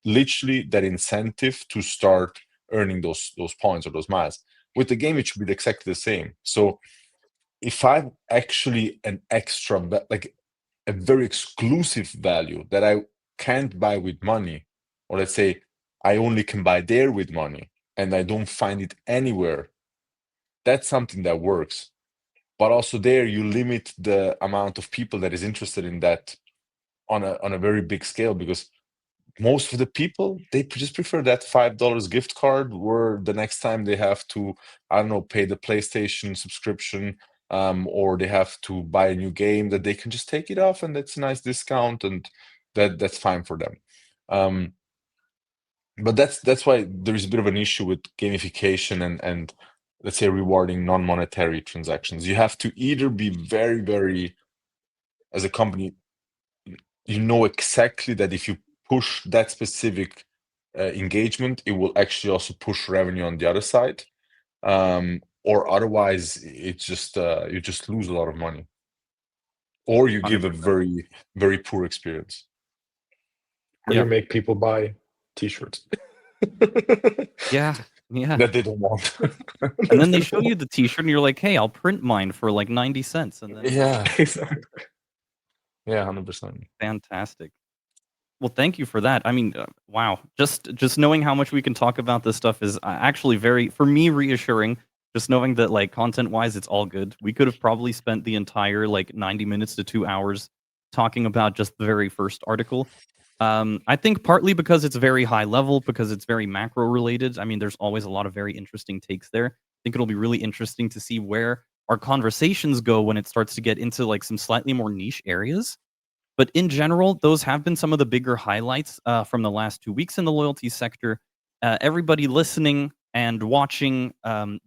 literally that incentive to start earning those points or those miles. With the game, it should be exactly the same. So if I'm actually an extra, like a very exclusive value that I can't buy with money, or let's say I only can buy there with money and I don't find it anywhere, that's something that works. But also there, you limit the amount of people that is interested in that on a very big scale, because most of the people, they just prefer that $5 gift card, where the next time they have to, I don't know, pay the PlayStation subscription, or they have to buy a new game, that they can just take it off and that's a nice discount, and that's fine for them. But that's why there is a bit of an issue with gamification and let's say rewarding non-monetary transactions. You have to either be very, very, as a company, you know exactly that if you push that specific engagement, it will actually also push revenue on the other side, or otherwise it's just you just lose a lot of money, or you give a 100%. very, very poor experience. Or Yeah. you make people buy T-shirts. Yeah. Yeah. That they don't want. And then they show you the T-shirt, and you're like, "Hey, I'll print mine for like 90 cents." And then Yeah, Exactly. yeah, 100%. fantastic. Well, thank you for that. I mean, wow. Just knowing how much we can talk about this stuff is actually very, for me, reassuring. Just knowing that, like, content-wise, it's all good. We could have probably spent the entire, like, 90 minutes to 2 hours talking about just the very first article. I think partly because it's very high level, because it's very macro related. I mean, there's always a lot of very interesting takes there. I think it'll be really interesting to see where our conversations go when it starts to get into, like, some slightly more niche areas. But in general, those have been some of the bigger highlights from the last 2 weeks in the loyalty sector. Everybody listening, and watching,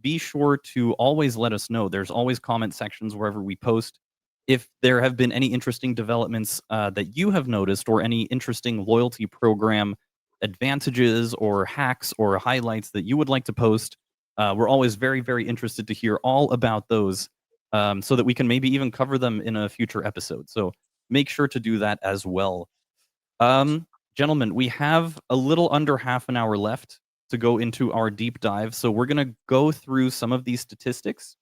be sure to always let us know. There's always comment sections wherever we post. If there have been any interesting developments that you have noticed, or any interesting loyalty program advantages or hacks or highlights that you would like to post, we're always very, very interested to hear all about those, so that we can maybe even cover them in a future episode. So make sure to do that as well. Gentlemen, we have a little under half an hour left to go into our deep dive. So we're going to go through some of these statistics.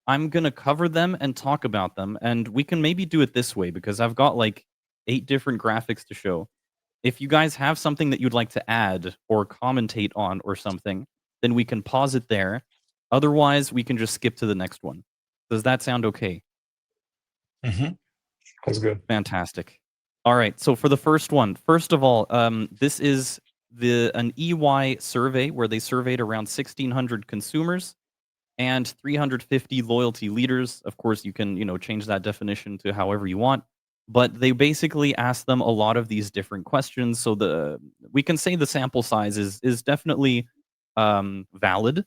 I'm going to cover them and talk about them. And we can maybe do it this way, because I've got like 8 different graphics to show. If you guys have something that you'd like to add or commentate on or something, then we can pause it there. Otherwise, we can just skip to the next one. Does that sound okay? That's good. Fantastic. All right. So for the first one, first of all, this is an EY survey where they surveyed around 1,600 consumers and 350 loyalty leaders. Of course, you can change that definition to however you want, but they basically asked them a lot of these different questions. So we can say the sample size is definitely valid.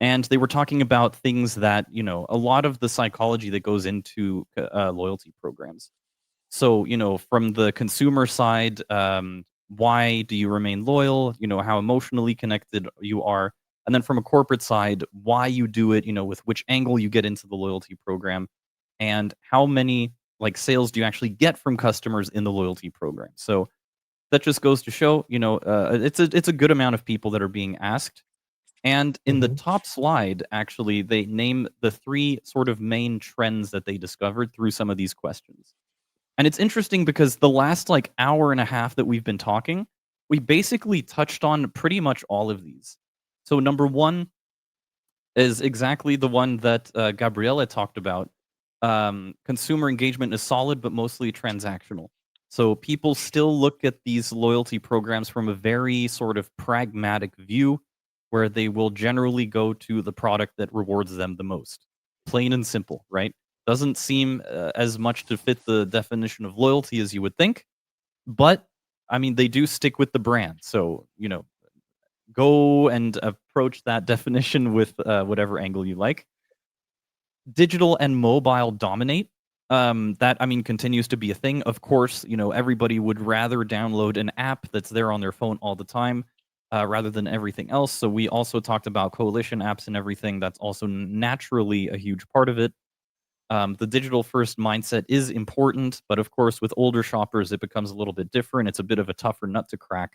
And they were talking about things that a lot of the psychology that goes into loyalty programs. So, from the consumer side, why do you remain loyal? How emotionally connected you are. And then from a corporate side, why you do it, with which angle you get into the loyalty program, and how many sales do you actually get from customers in the loyalty program. So that just goes to show, it's a good amount of people that are being asked. And in the top slide, actually, they name the 3 sort of main trends that they discovered through some of these questions. And it's interesting because the last hour and a half that we've been talking, we basically touched on pretty much all of these. So number 1 is exactly the one that Gabriele talked about. Consumer engagement is solid, but mostly transactional. So people still look at these loyalty programs from a very sort of pragmatic view, where they will generally go to the product that rewards them the most. Plain and simple, right? Doesn't seem as much to fit the definition of loyalty as you would think, but I mean, they do stick with the brand. So, go and approach that definition with whatever angle you like. Digital and mobile dominate. That, I mean, continues to be a thing. Of course, everybody would rather download an app that's there on their phone all the time, rather than everything else. So we also talked about coalition apps and everything. That's also naturally a huge part of it. The digital first mindset is important, but of course, with older shoppers, it becomes a little bit different. It's a bit of a tougher nut to crack,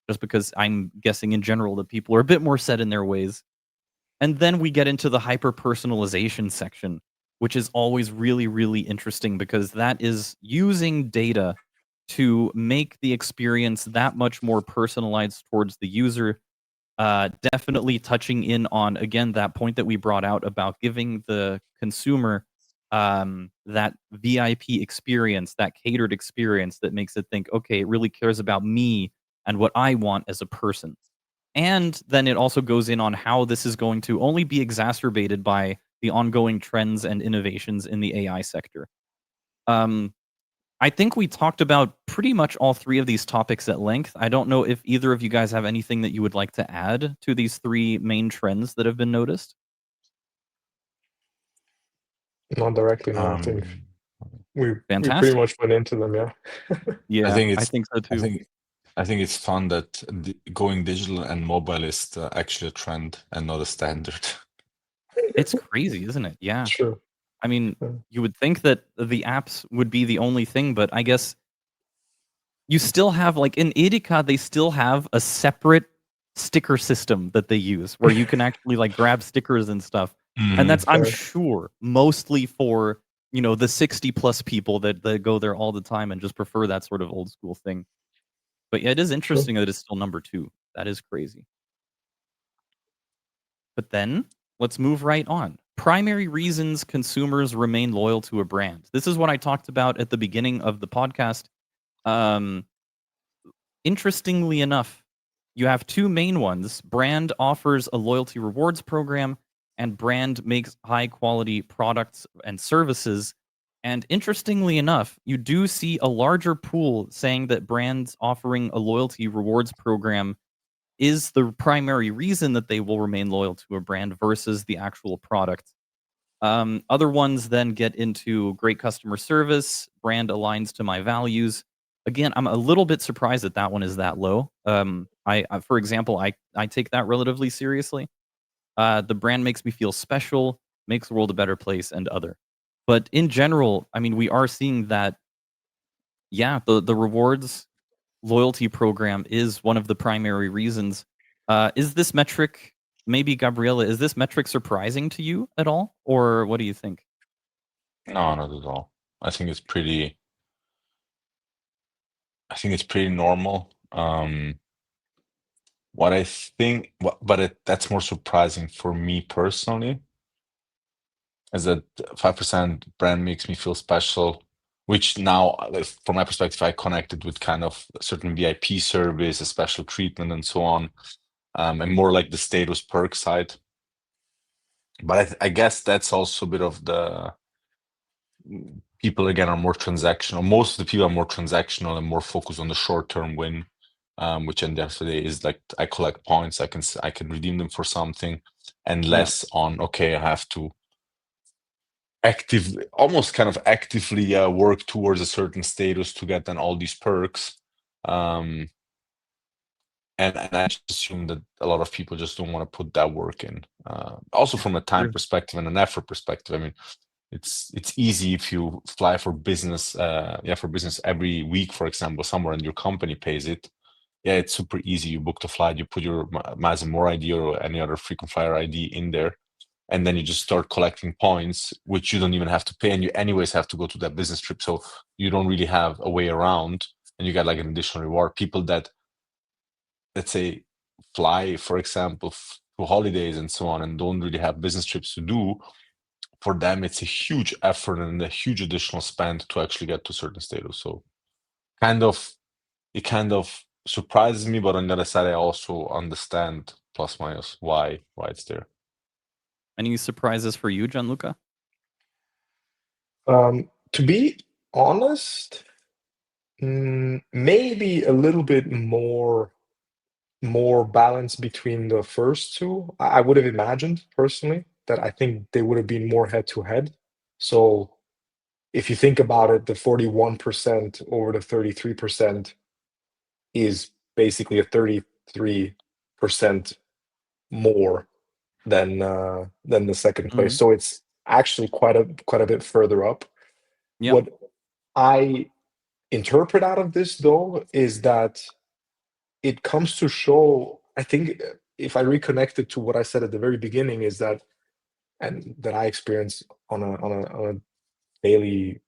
just because I'm guessing in general that people are a bit more set in their ways. And then we get into the hyper personalization section, which is always really, really interesting, because that is using data to make the experience that much more personalized towards the user. Definitely touching in on, again, that point that we brought out about giving the consumer that VIP experience, that catered experience that makes it think, okay, it really cares about me and what I want as a person. And then it also goes in on how this is going to only be exacerbated by the ongoing trends and innovations in the AI sector. I think we talked about pretty much all 3 of these topics at length. I don't know if either of you guys have anything that you would like to add to these 3 main trends that have been noticed. Not directly, no. I think we pretty Fantastic. much went into them, yeah. Yeah, I think so too. I think it's fun that going digital and mobile is actually a trend and not a standard. It's crazy, isn't it? Yeah. True. I mean, Yeah. you would think that the apps would be the only thing, but I guess you still have, in Edeka, they still have a separate sticker system that they use, where you can actually grab stickers and stuff. And that's, I'm Fair. sure, mostly for the 60 plus people that go there all the time and just prefer that sort of old school thing. But yeah, it is interesting that it's still number 2. That is crazy. But then let's move right on. Primary reasons consumers remain loyal to a brand. This is what I talked about at the beginning of the podcast. Interestingly enough, you have 2 main ones. Brand offers a loyalty rewards program, and brand makes high quality products and services. And interestingly enough, you do see a larger pool saying that brands offering a loyalty rewards program is the primary reason that they will remain loyal to a brand versus the actual product. Other ones then get into great customer service, brand aligns to my values. Again, I'm a little bit surprised that that one is that low. For example, I take that relatively seriously. The brand makes me feel special, makes the world a better place, and other. But in general, I mean, we are seeing that, yeah, the rewards loyalty program is one of the primary reasons. Is this metric, maybe Gabriela, is this metric surprising to you at all? Or what do you think? No, not at all. I think it's pretty. I think it's pretty normal. What I think, that's more surprising for me personally, is that 5% brand makes me feel special, which now, from my perspective, I connected with kind of a certain VIP service, a special treatment, and so on, and more like the status perk side. But I guess that's also a bit of the people again are more transactional. Most of the people are more transactional and more focused on the short-term win, which at the end of the day is like I collect points, I can redeem them for something, and Yeah. less on okay, I have to almost kind of actively work towards a certain status to get then all these perks. And I just assume that a lot of people just don't want to put that work in. Also from a time True. perspective and an effort perspective, I mean, it's easy if you fly for business, for business every week, for example, somewhere, and your company pays it. Yeah, it's super easy. You book the flight, you put your Miles & More ID or any other frequent flyer ID in there, and then you just start collecting points, which you don't even have to pay, and you anyways have to go to that business trip, so you don't really have a way around, and you get like an additional reward. People that, let's say, fly, for example, to holidays and so on, and don't really have business trips to do, for them it's a huge effort and a huge additional spend to actually get to certain status. So it kind of surprises me, but on the other side, I also understand plus minus why it's there. Any surprises for you, Gianluca? To be honest, maybe a little bit more balance between the first two. I would have imagined personally that I think they would have been more head to head. So if you think about it, the 41% over the 33% is basically a 33% more than the second place. Mhm. So it's actually quite a bit further up. Yeah. What I interpret out of this though is that it comes to show, I think, if I reconnect it to what I said at the very beginning, is that, and that I experience on a daily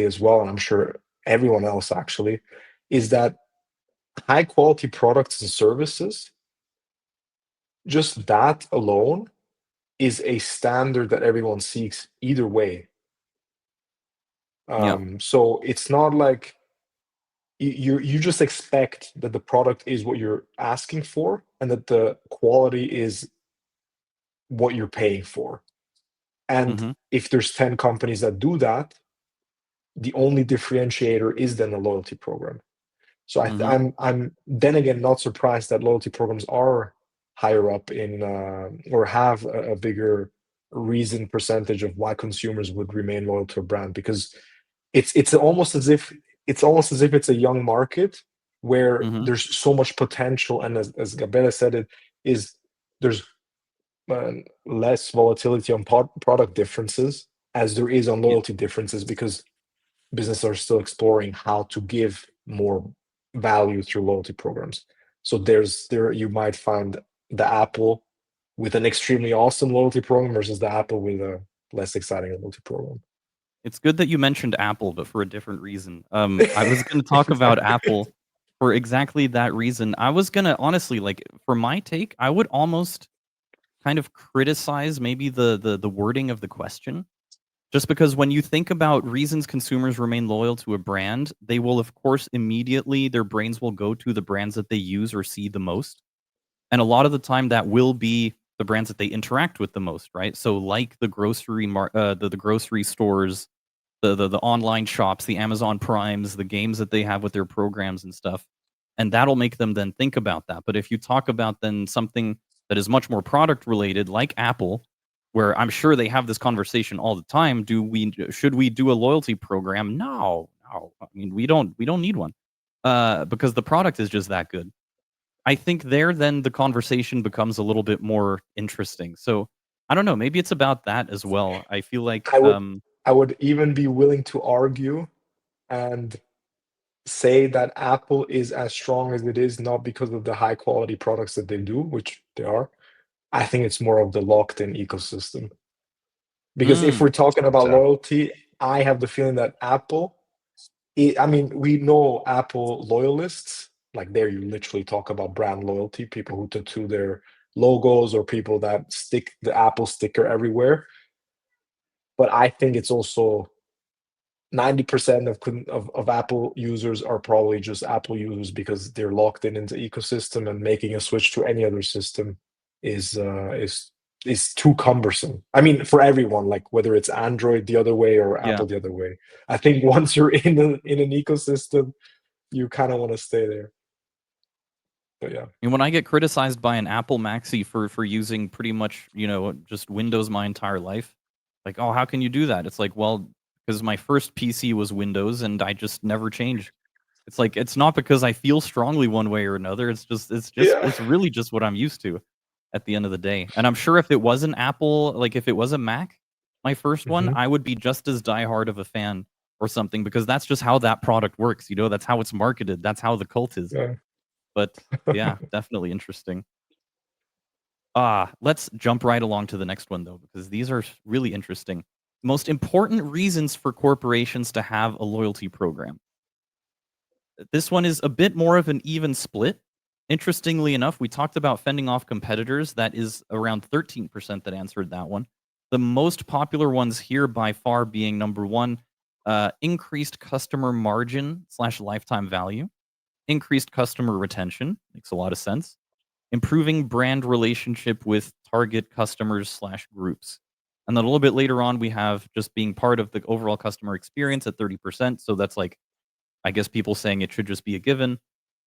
as well, and I'm sure everyone else actually, is that high quality products and services, just that alone is a standard that everyone seeks either way. Yeah. So it's not like you just expect that the product is what you're asking for and that the quality is what you're paying for. And Mhm. if there's 10 companies that do that, the only differentiator is then a loyalty program. So Mhm. I'm then again not surprised that loyalty programs are higher up in or have a bigger reason percentage of why consumers would remain loyal to a brand, because it's almost as if it's a young market where Mhm. there's so much potential, and as Gabriele said, it is there's less volatility on product differences as there is on Yeah. loyalty differences, because businesses are still exploring how to give more value through loyalty programs. So there you might find the Apple with an extremely awesome loyalty program versus the Apple with a less exciting loyalty program. It's good that you mentioned Apple, but for a different reason. I was gonna talk about Apple for exactly that reason. I was gonna honestly, like, for my take, I would almost kind of criticize maybe the wording of the question. Just because when you think about reasons consumers remain loyal to a brand, they will, of course, immediately their brains will go to the brands that they use or see the most. And a lot of the time, that will be the brands that they interact with the most, right? So, like the the grocery stores, the online shops, the Amazon Primes, the games that they have with their programs and stuff. and that'll make them then think about that. But if you talk about then something that is much more product related, like Apple, where I'm sure they have this conversation all the time, should we do a loyalty program? No, no. I mean, we don't need one, because the product is just that good. I think there then the conversation becomes a little bit more interesting. So I don't know, maybe it's about that as well. I feel like I would I would even be willing to argue and say that Apple is as strong as it is not because of the high quality products that they do, which they are. I think it's more of the locked in ecosystem. Because if we're talking about So loyalty, I have the feeling that Apple, I mean, we know Apple loyalists. Like there, you literally talk about brand loyalty, people who tattoo their logos or people that stick the Apple sticker everywhere. But I think it's also 90% of Apple users are probably just Apple users because they're locked in into ecosystem, and making a switch to any other system is too cumbersome. I mean, for everyone, like whether it's Android the other way or yeah. Apple the other way. I think once you're in an ecosystem, you kind of want to stay there. But yeah, And when I get criticized by an Apple Maxi for using pretty much, just Windows my entire life, like, "Oh, how can you do that?" It's like, "Well, because my first PC was Windows and I just never changed." It's like, it's not because I feel strongly one way or another. yeah, It's really just what I'm used to at the end of the day. And I'm sure if it was an Apple, like if it was a Mac, my first one, hmm I would be just as diehard of a fan or something, because that's just how that product works. That's how it's marketed. That's how the cult is. yeah. But yeah, definitely interesting. Let's jump right along to the next one though, because these are really interesting. Most important reasons for corporations to have a loyalty program. This one is a bit more of an even split. Interestingly enough, we talked about fending off competitors. That is around 13% that answered that one. The most popular ones here by far being number one, increased customer margin slash lifetime value, increased customer retention, makes a lot of sense, improving brand relationship with target customers slash groups. And then a little bit later on, we have just being part of the overall customer experience at 30%. So that's like, I guess people saying it should just be a given.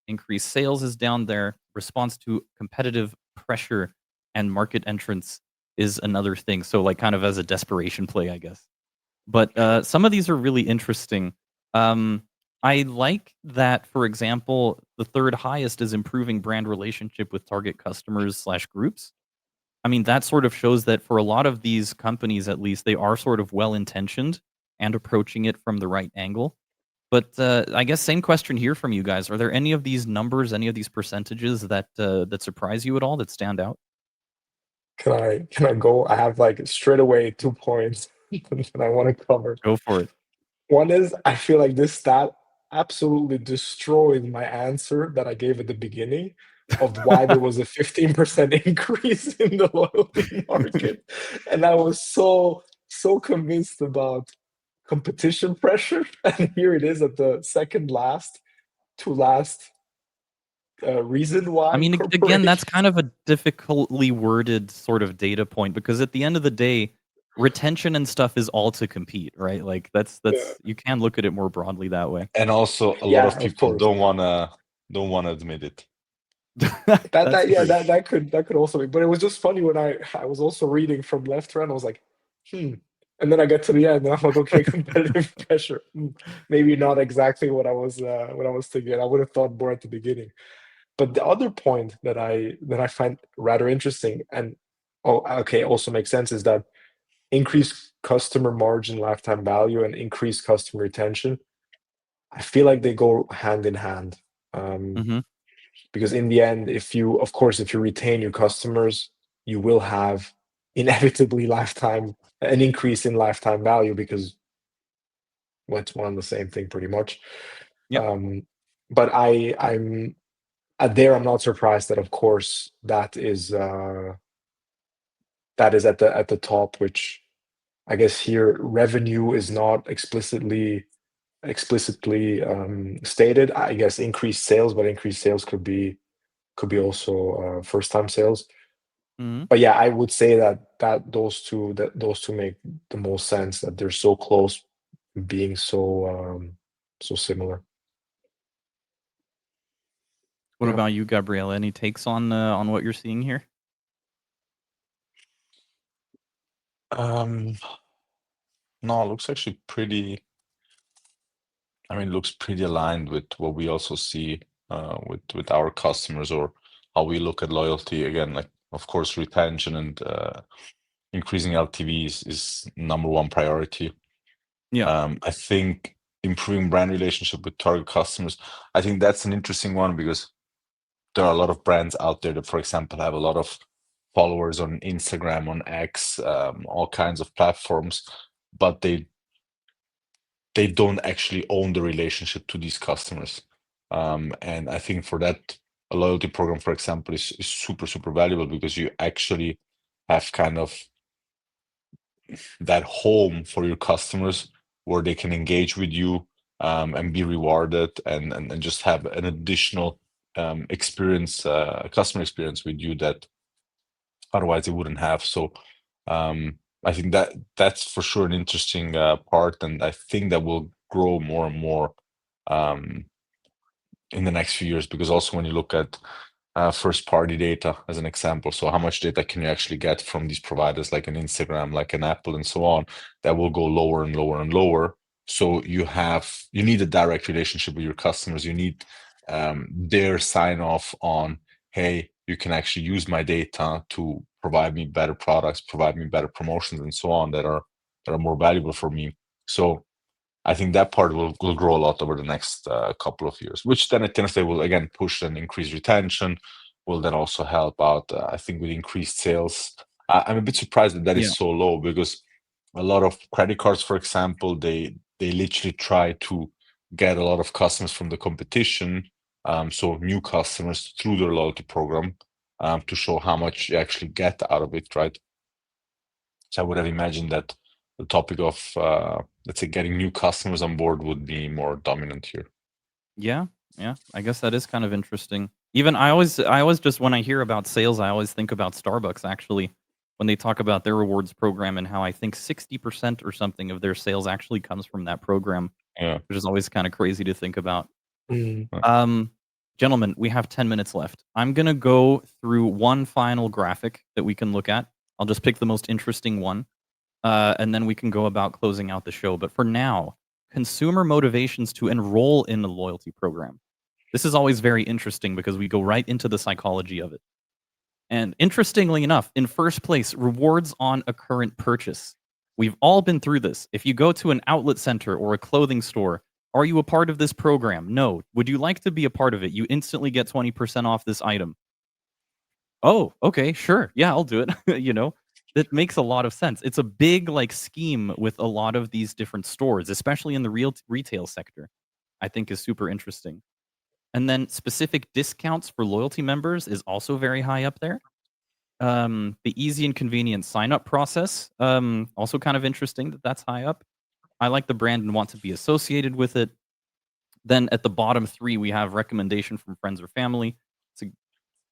Increased sales is down there. Response to competitive pressure and market entrance is another thing. So, like, kind of as a desperation play, I guess. But some of these are really interesting. Um, I like that, for example, the third highest is improving brand relationship with target customers slash groups. I mean, that sort of shows that for a lot of these companies, at least, they are sort of well intentioned and approaching it from the right angle. But I guess same question here from you guys. Are there any of these numbers, any of these percentages that surprise you at all, that stand out? Can I go? I have like straight away 2 points that I want to cover. Go for it. One is I feel like this stat absolutely destroyed my answer that I gave at the beginning of why there was a 15% increase in the loyalty market. And I was so convinced about competition pressure. And here it is at the second last to last reason I why mean, again, that's corporations. kind of a difficultly worded sort of data point, because at the end of the day, retention and stuff is all to compete, right? Like Yeah, you can look at it more broadly that way. and also a lot of yeah, of people course. don't wanna admit it. That's Yeah, true. that could also be. But it was just funny when I was also reading from left to right. I was like, hmm. And then I get to the end, and I'm like, okay, competitive pressure. Maybe not exactly what I was thinking. I would have thought more at the beginning. But the other point that I find rather interesting, and okay, also makes sense, is that increased customer margin, lifetime value, and increased customer retention. I feel like they go hand in hand. Um, Hmm. because in the end, of course, if you retain your customers, you will have inevitably an increase in lifetime value, because what's one and the same thing pretty much. Yep. um but I'm there, I'm not surprised that, of course, that is at the top, which I guess here revenue is not explicitly stated. I guess increased sales, but increased sales could be also first time sales. Hmm. But yeah, I would say that those two make the most sense, that they're so close, being so similar. What Yeah. about you, Gabriella? Any takes on what you're seeing here? Um, no, it looks actually pretty. I mean, it looks pretty aligned with what we also see with our customers, or how we look at loyalty. Again, like of course, retention and increasing LTV is number one priority. Yeah. I think improving brand relationship with target customers. I think that's an interesting one because there are a lot of brands out there that, for example, have a lot of followers on Instagram, on X, all kinds of platforms, but they don't actually own the relationship to these customers. And I think for that, a loyalty program, for example, is super, super valuable because you actually have kind of that home for your customers where they can engage with you, and be rewarded, and just have an additional experience, customer experience with you that otherwise they wouldn't have. So I think that's for sure an interesting part, and I think that will grow more and more um, in the next few years, because also when you look at first party data as an example, so how much data can you actually get from these providers like an Instagram, like an Apple, and so on, that will go lower and lower and lower. So you need a direct relationship with your customers. You need their sign off on, hey, you can actually use my data to provide me better products, provide me better promotions, and so on, that are more valuable for me. So I think that part will grow a lot over the next couple of years, which then at the end of the day will again push and increase retention, will then also help out, I think, with increased sales. I'm a bit surprised that Yeah. is so low, because a lot of credit cards, for example, they literally try to get a lot of customers from the competition, so new customers through their loyalty program, to show how much you actually get out of it, right? So I would have imagined that the topic of, let's say, getting new customers on board would be more dominant here. Yeah. Yeah. I guess that is kind of interesting. Even I always just when I hear about sales, I always think about Starbucks actually when they talk about their rewards program and how I think 60% or something of their sales actually comes from that program, Yeah. which is always kind of crazy to think about. Mm. Um, Gentlemen, we have 10 minutes left. I'm going to go through one final graphic that we can look at. I'll just pick the most interesting one, and then we can go about closing out the show. But for now, consumer motivations to enroll in the loyalty program. This is always very interesting because we go right into the psychology of it. And interestingly enough, in first place, rewards on a current purchase. We've all been through this. If you go to an outlet center or a clothing store, are you a part of this program? No. Would you like to be a part of it? You instantly get 20% off this item. Oh, okay, sure. Yeah, I'll do it. That makes a lot of sense. It's a big like scheme with a lot of these different stores, especially in the real retail sector. I think is super interesting. And then specific discounts for loyalty members is also very high up there. The easy and convenient sign up process, also kind of interesting that that's high up. I like the brand and want to be associated with it. Then at the bottom three, we have recommendation from friends or family, su-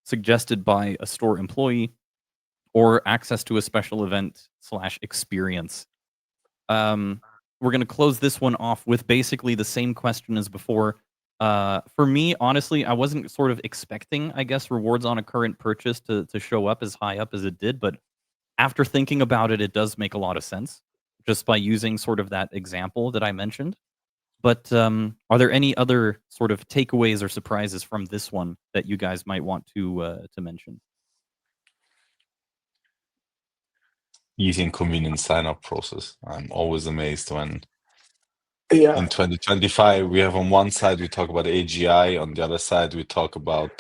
suggested by a store employee, or access to a special event slash experience. Um, we're going to close this one off with basically the same question as before. For me, honestly, I wasn't sort of expecting, I guess, rewards on a current purchase to show up as high up as it did, but after thinking about it, it does make a lot of sense just by using sort of that example that I mentioned. But are there any other sort of takeaways or surprises from this one that you guys might want to mention? Easy and convenient sign-up process. I'm always amazed when Yeah. in 2025 we have on one side we talk about AGI, on the other side we talk about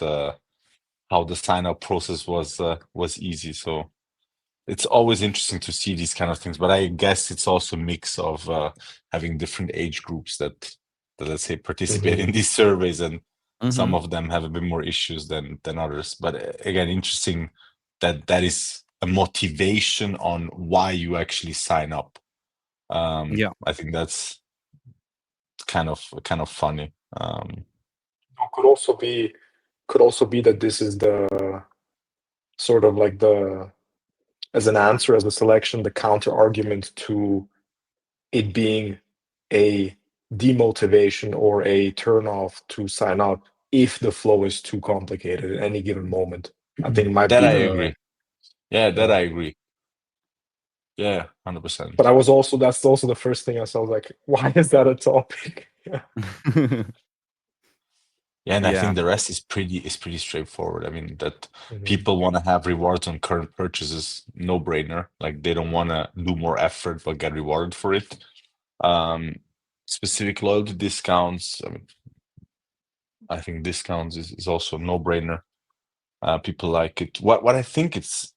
how the sign-up process was easy. So it's always interesting to see these kind of things, but I guess it's also a mix of having different age groups that let's say participate Mhm. in these surveys, and some Mhm. of them have a bit more issues than others. But again, interesting that is a motivation on why you actually sign up. Yeah. I think that's kind of funny. Could also be that this is the sort of like the as an answer, as a selection, the counter argument to it being a demotivation or a turn off to sign up. if the flow is too complicated at any given moment. I think it might That be I the agree. Yeah, that yeah. I agree. Yeah, But 100%. I was also that's also the first thing I saw. I was like, why is that a topic? Yeah. Yeah, and I Yeah. think the rest is pretty straightforward. I mean, that Mhm. people want to have rewards on current purchases, no brainer. Like they don't want to do more effort but get rewarded for it. Specific loyalty discounts. I mean, I think discounts is also no brainer. People like it. What I think it's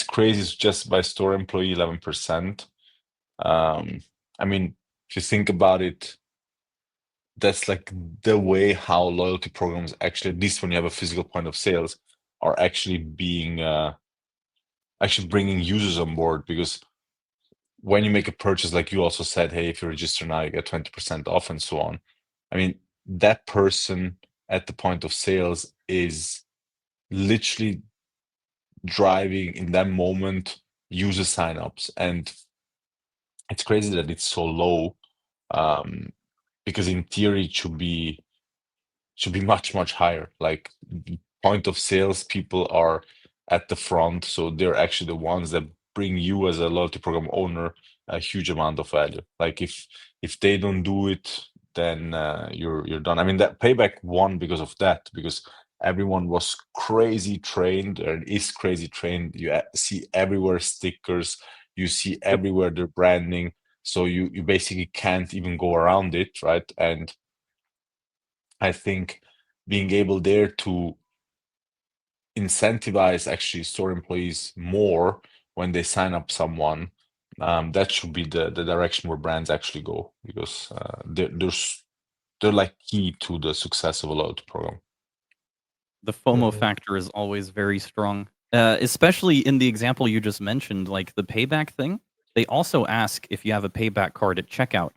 crazy is just by store employee 11%. I mean, if you think about it, that's like the way how loyalty programs actually, at least when you have a physical point of sales, are actually being actually bringing users on board. Because when you make a purchase, like you also said, hey, if you register now, you get 20% off and so on. I mean, that person at the point of sales is literally driving in that moment user signups, and it's crazy that it's so low, because in theory it should be much higher. Like point of sales people are at the front, so they're actually the ones that bring you as a loyalty program owner a huge amount of value. Like if they don't do it, then you're done. I mean, that payback won because of that, because everyone was crazy trained and is crazy trained. You see everywhere stickers, you see Yep. everywhere their branding, so you basically can't even go around it, right? And I think being able there to incentivize actually store employees more when they sign up someone, that should be the direction where brands actually go, because they're like key to the success of a loyalty program. The FOMO Mhm. factor is always very strong, especially in the example you just mentioned, like the payback thing. They also ask if you have a payback card at checkout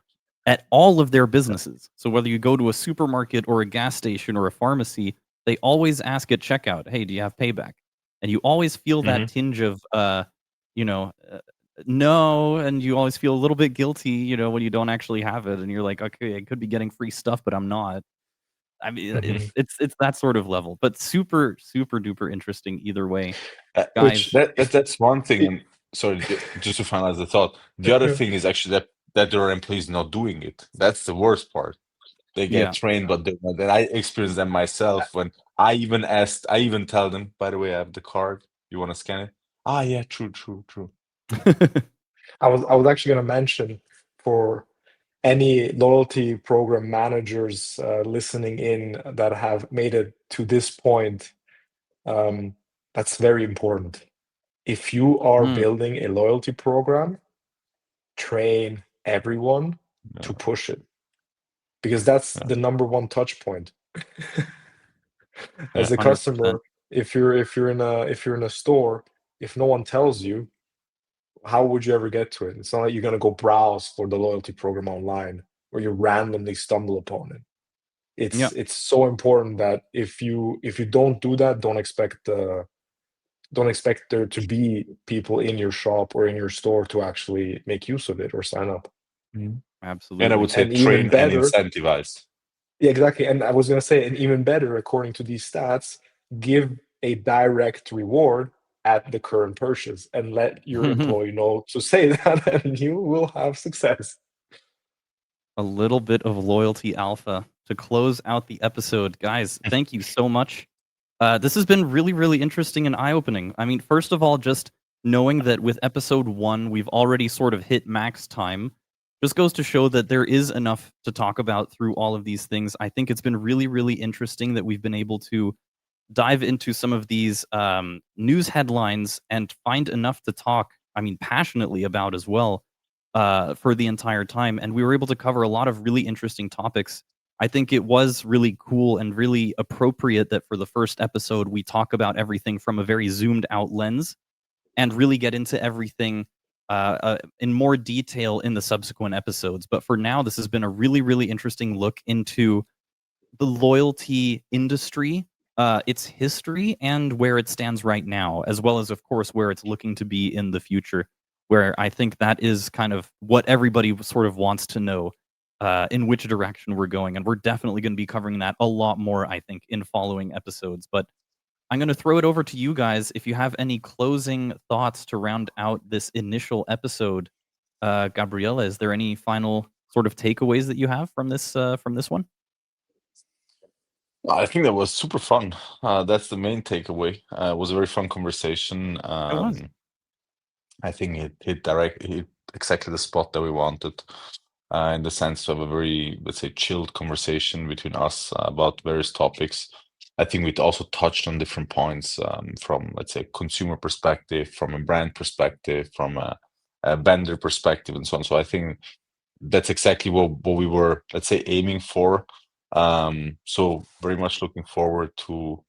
at all of their businesses. So whether you go to a supermarket or a gas station or a pharmacy, they always ask at checkout, "Hey, do you have payback?" And you always feel that Hmm. tinge of, you know, no, and you always feel a little bit guilty, when you don't actually have it, and you're like, "Okay, I could be getting free stuff, but I'm not." I mean, Mhm. it's that sort of level, but super, super duper interesting either way. Which Guys, that's one thing. It- And sorry, just to finalize the thought, the other yeah. thing is actually that there are employees not doing it. That's the worst part. They get yeah. trained, but they're not. And I experienced them myself when I even tell them, by the way, I have the card. You want to scan it? Ah, yeah, true. I was actually going to mention for any loyalty program managers listening in that have made it to this point, um, that's very important. If you are Mm, building a loyalty program, train everyone to Yeah, push it because that's yeah, the number one touch point. yeah. As a 100%. customer, if you're in a store, if no one tells you, how would you ever get to it? It's not like you're gonna go browse for the loyalty program online or you randomly stumble upon it. Yeah, It's so important that if you don't do that, don't expect there to be people in your shop or in your store to actually make use of it or sign up. Mhm. And I absolutely. would say And even train and better, incentivize. yeah, exactly. And I was gonna say, and even better, according to these stats, give a direct reward at the current purchase and let your employee know to say that, and you will have success. A little bit of loyalty alpha to close out the episode. Guys, thank you so much. This has been really, really interesting and eye-opening. I mean, first of all, just knowing that with episode 1, we've already sort of hit max time, just goes to show that there is enough to talk about through all of these things. I think it's been really, really interesting that we've been able to dive into some of these news headlines and find enough to talk, I mean, passionately about as well, for the entire time. And we were able to cover a lot of really interesting topics. I think it was really cool and really appropriate that for the first episode, we talk about everything from a very zoomed out lens and really get into everything in more detail in the subsequent episodes. But for now, this has been a really, really interesting look into the loyalty industry, its history, and where it stands right now, as well as, of course, where it's looking to be in the future. Where I think that is kind of what everybody sort of wants to know. in which direction we're going, and we're definitely going to be covering that a lot more, I think, in following episodes. But I'm going to throw it over to you guys if you have any closing thoughts to round out this initial episode. Gabriella, is there any final sort of takeaways that you have from this one? I think that was super fun. That's the main takeaway. It was a very fun conversation. It was. I think it hit exactly the spot that we wanted, in the sense to have a very, let's say, chilled conversation between us about various topics. I think we also touched on different points, from, let's say, consumer perspective, from a brand perspective, from a vendor perspective, and so on. So I think that's exactly what we were, let's say, aiming for. So very much looking forward to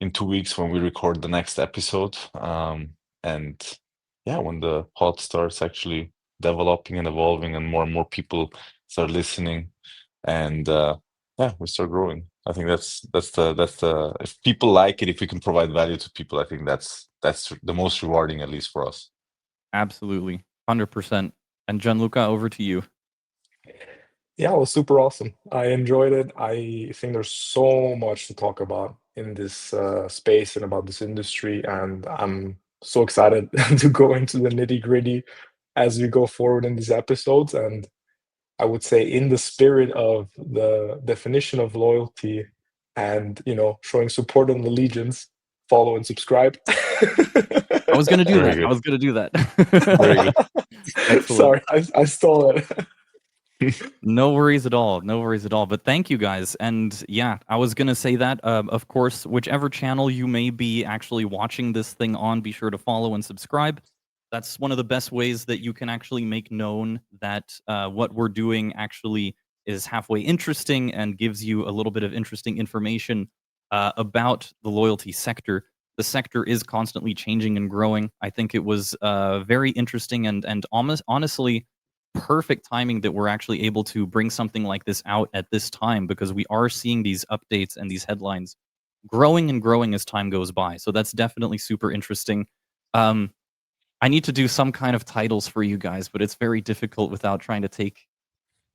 in 2 weeks when we record the next episode. And yeah, when the pod starts actually developing and evolving, and more people start listening, and yeah, we start growing. I think that's the if people like it, if we can provide value to people, I think that's the most rewarding, at least for us. Absolutely. 100%. And Gianluca, over to you. Yeah, it was super awesome. I enjoyed it. I think there's so much to talk about in this space and about this industry, and I'm so excited to go into the nitty-gritty as we go forward in these episodes. And I would say, in the spirit of the definition of loyalty and, showing support on the legions, follow and subscribe. I was going to do Very that. good. I was going to do that. Very good. Excellent. Sorry, I stole it. No worries at all. No worries at all. But thank you guys. And yeah, I was going to say that, of course, whichever channel you may be actually watching this thing on, be sure to follow and subscribe. That's one of the best ways that you can actually make known that what we're doing actually is halfway interesting and gives you a little bit of interesting information about the loyalty sector. The sector is constantly changing and growing. I think it was very interesting and honestly perfect timing that we're actually able to bring something like this out at this time, because we are seeing these updates and these headlines growing and growing as time goes by. So that's definitely super interesting. I need to do some kind of titles for you guys, but it's very difficult without trying to take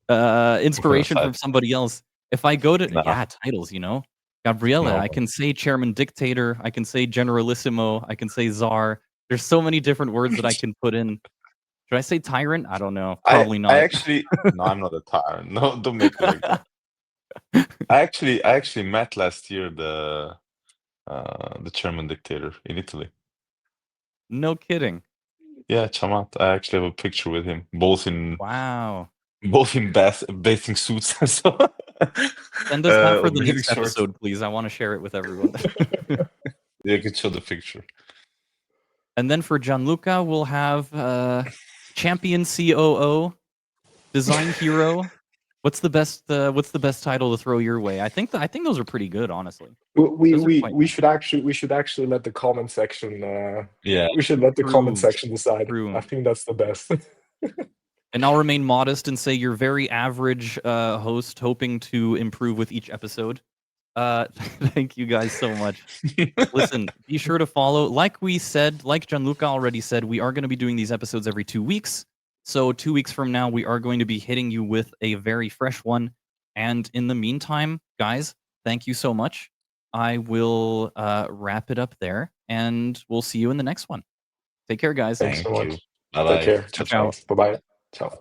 inspiration from somebody else. If I go to titles, Gabriella, I can say Chairman Dictator, I can say Generalissimo, I can say Czar. There's so many different words that I can put in. Should I say tyrant? I don't know. Probably not. I actually no, I'm not a tyrant. No, don't make it like that. I actually met last year the German dictator in Italy. No kidding. Yeah, Chamat. I actually have a picture with him, both in Wow. bathing suits and so. Send us that for the bathing next shorts. episode, please. I want to share it with everyone. Yeah, you can show the picture. And then for Gianluca, we'll have Champion COO, Design Hero. What's the best title to throw your way? I think those are pretty good, honestly. We should actually let the comment section. Yeah. We should let the comment True. section decide. True. I think that's the best. And I'll remain modest and say you're very average host, hoping to improve with each episode. Thank you guys so much. Listen, be sure to follow. Like we said, like Gianluca already said, we are going to be doing these episodes every 2 weeks. So 2 weeks from now, we are going to be hitting you with a very fresh one. And in the meantime, guys, thank you so much. I will wrap it up there, and we'll see you in the next one. Take care, guys. Thanks so much. Bye-bye. Take care. Ciao. Bye-bye. Ciao.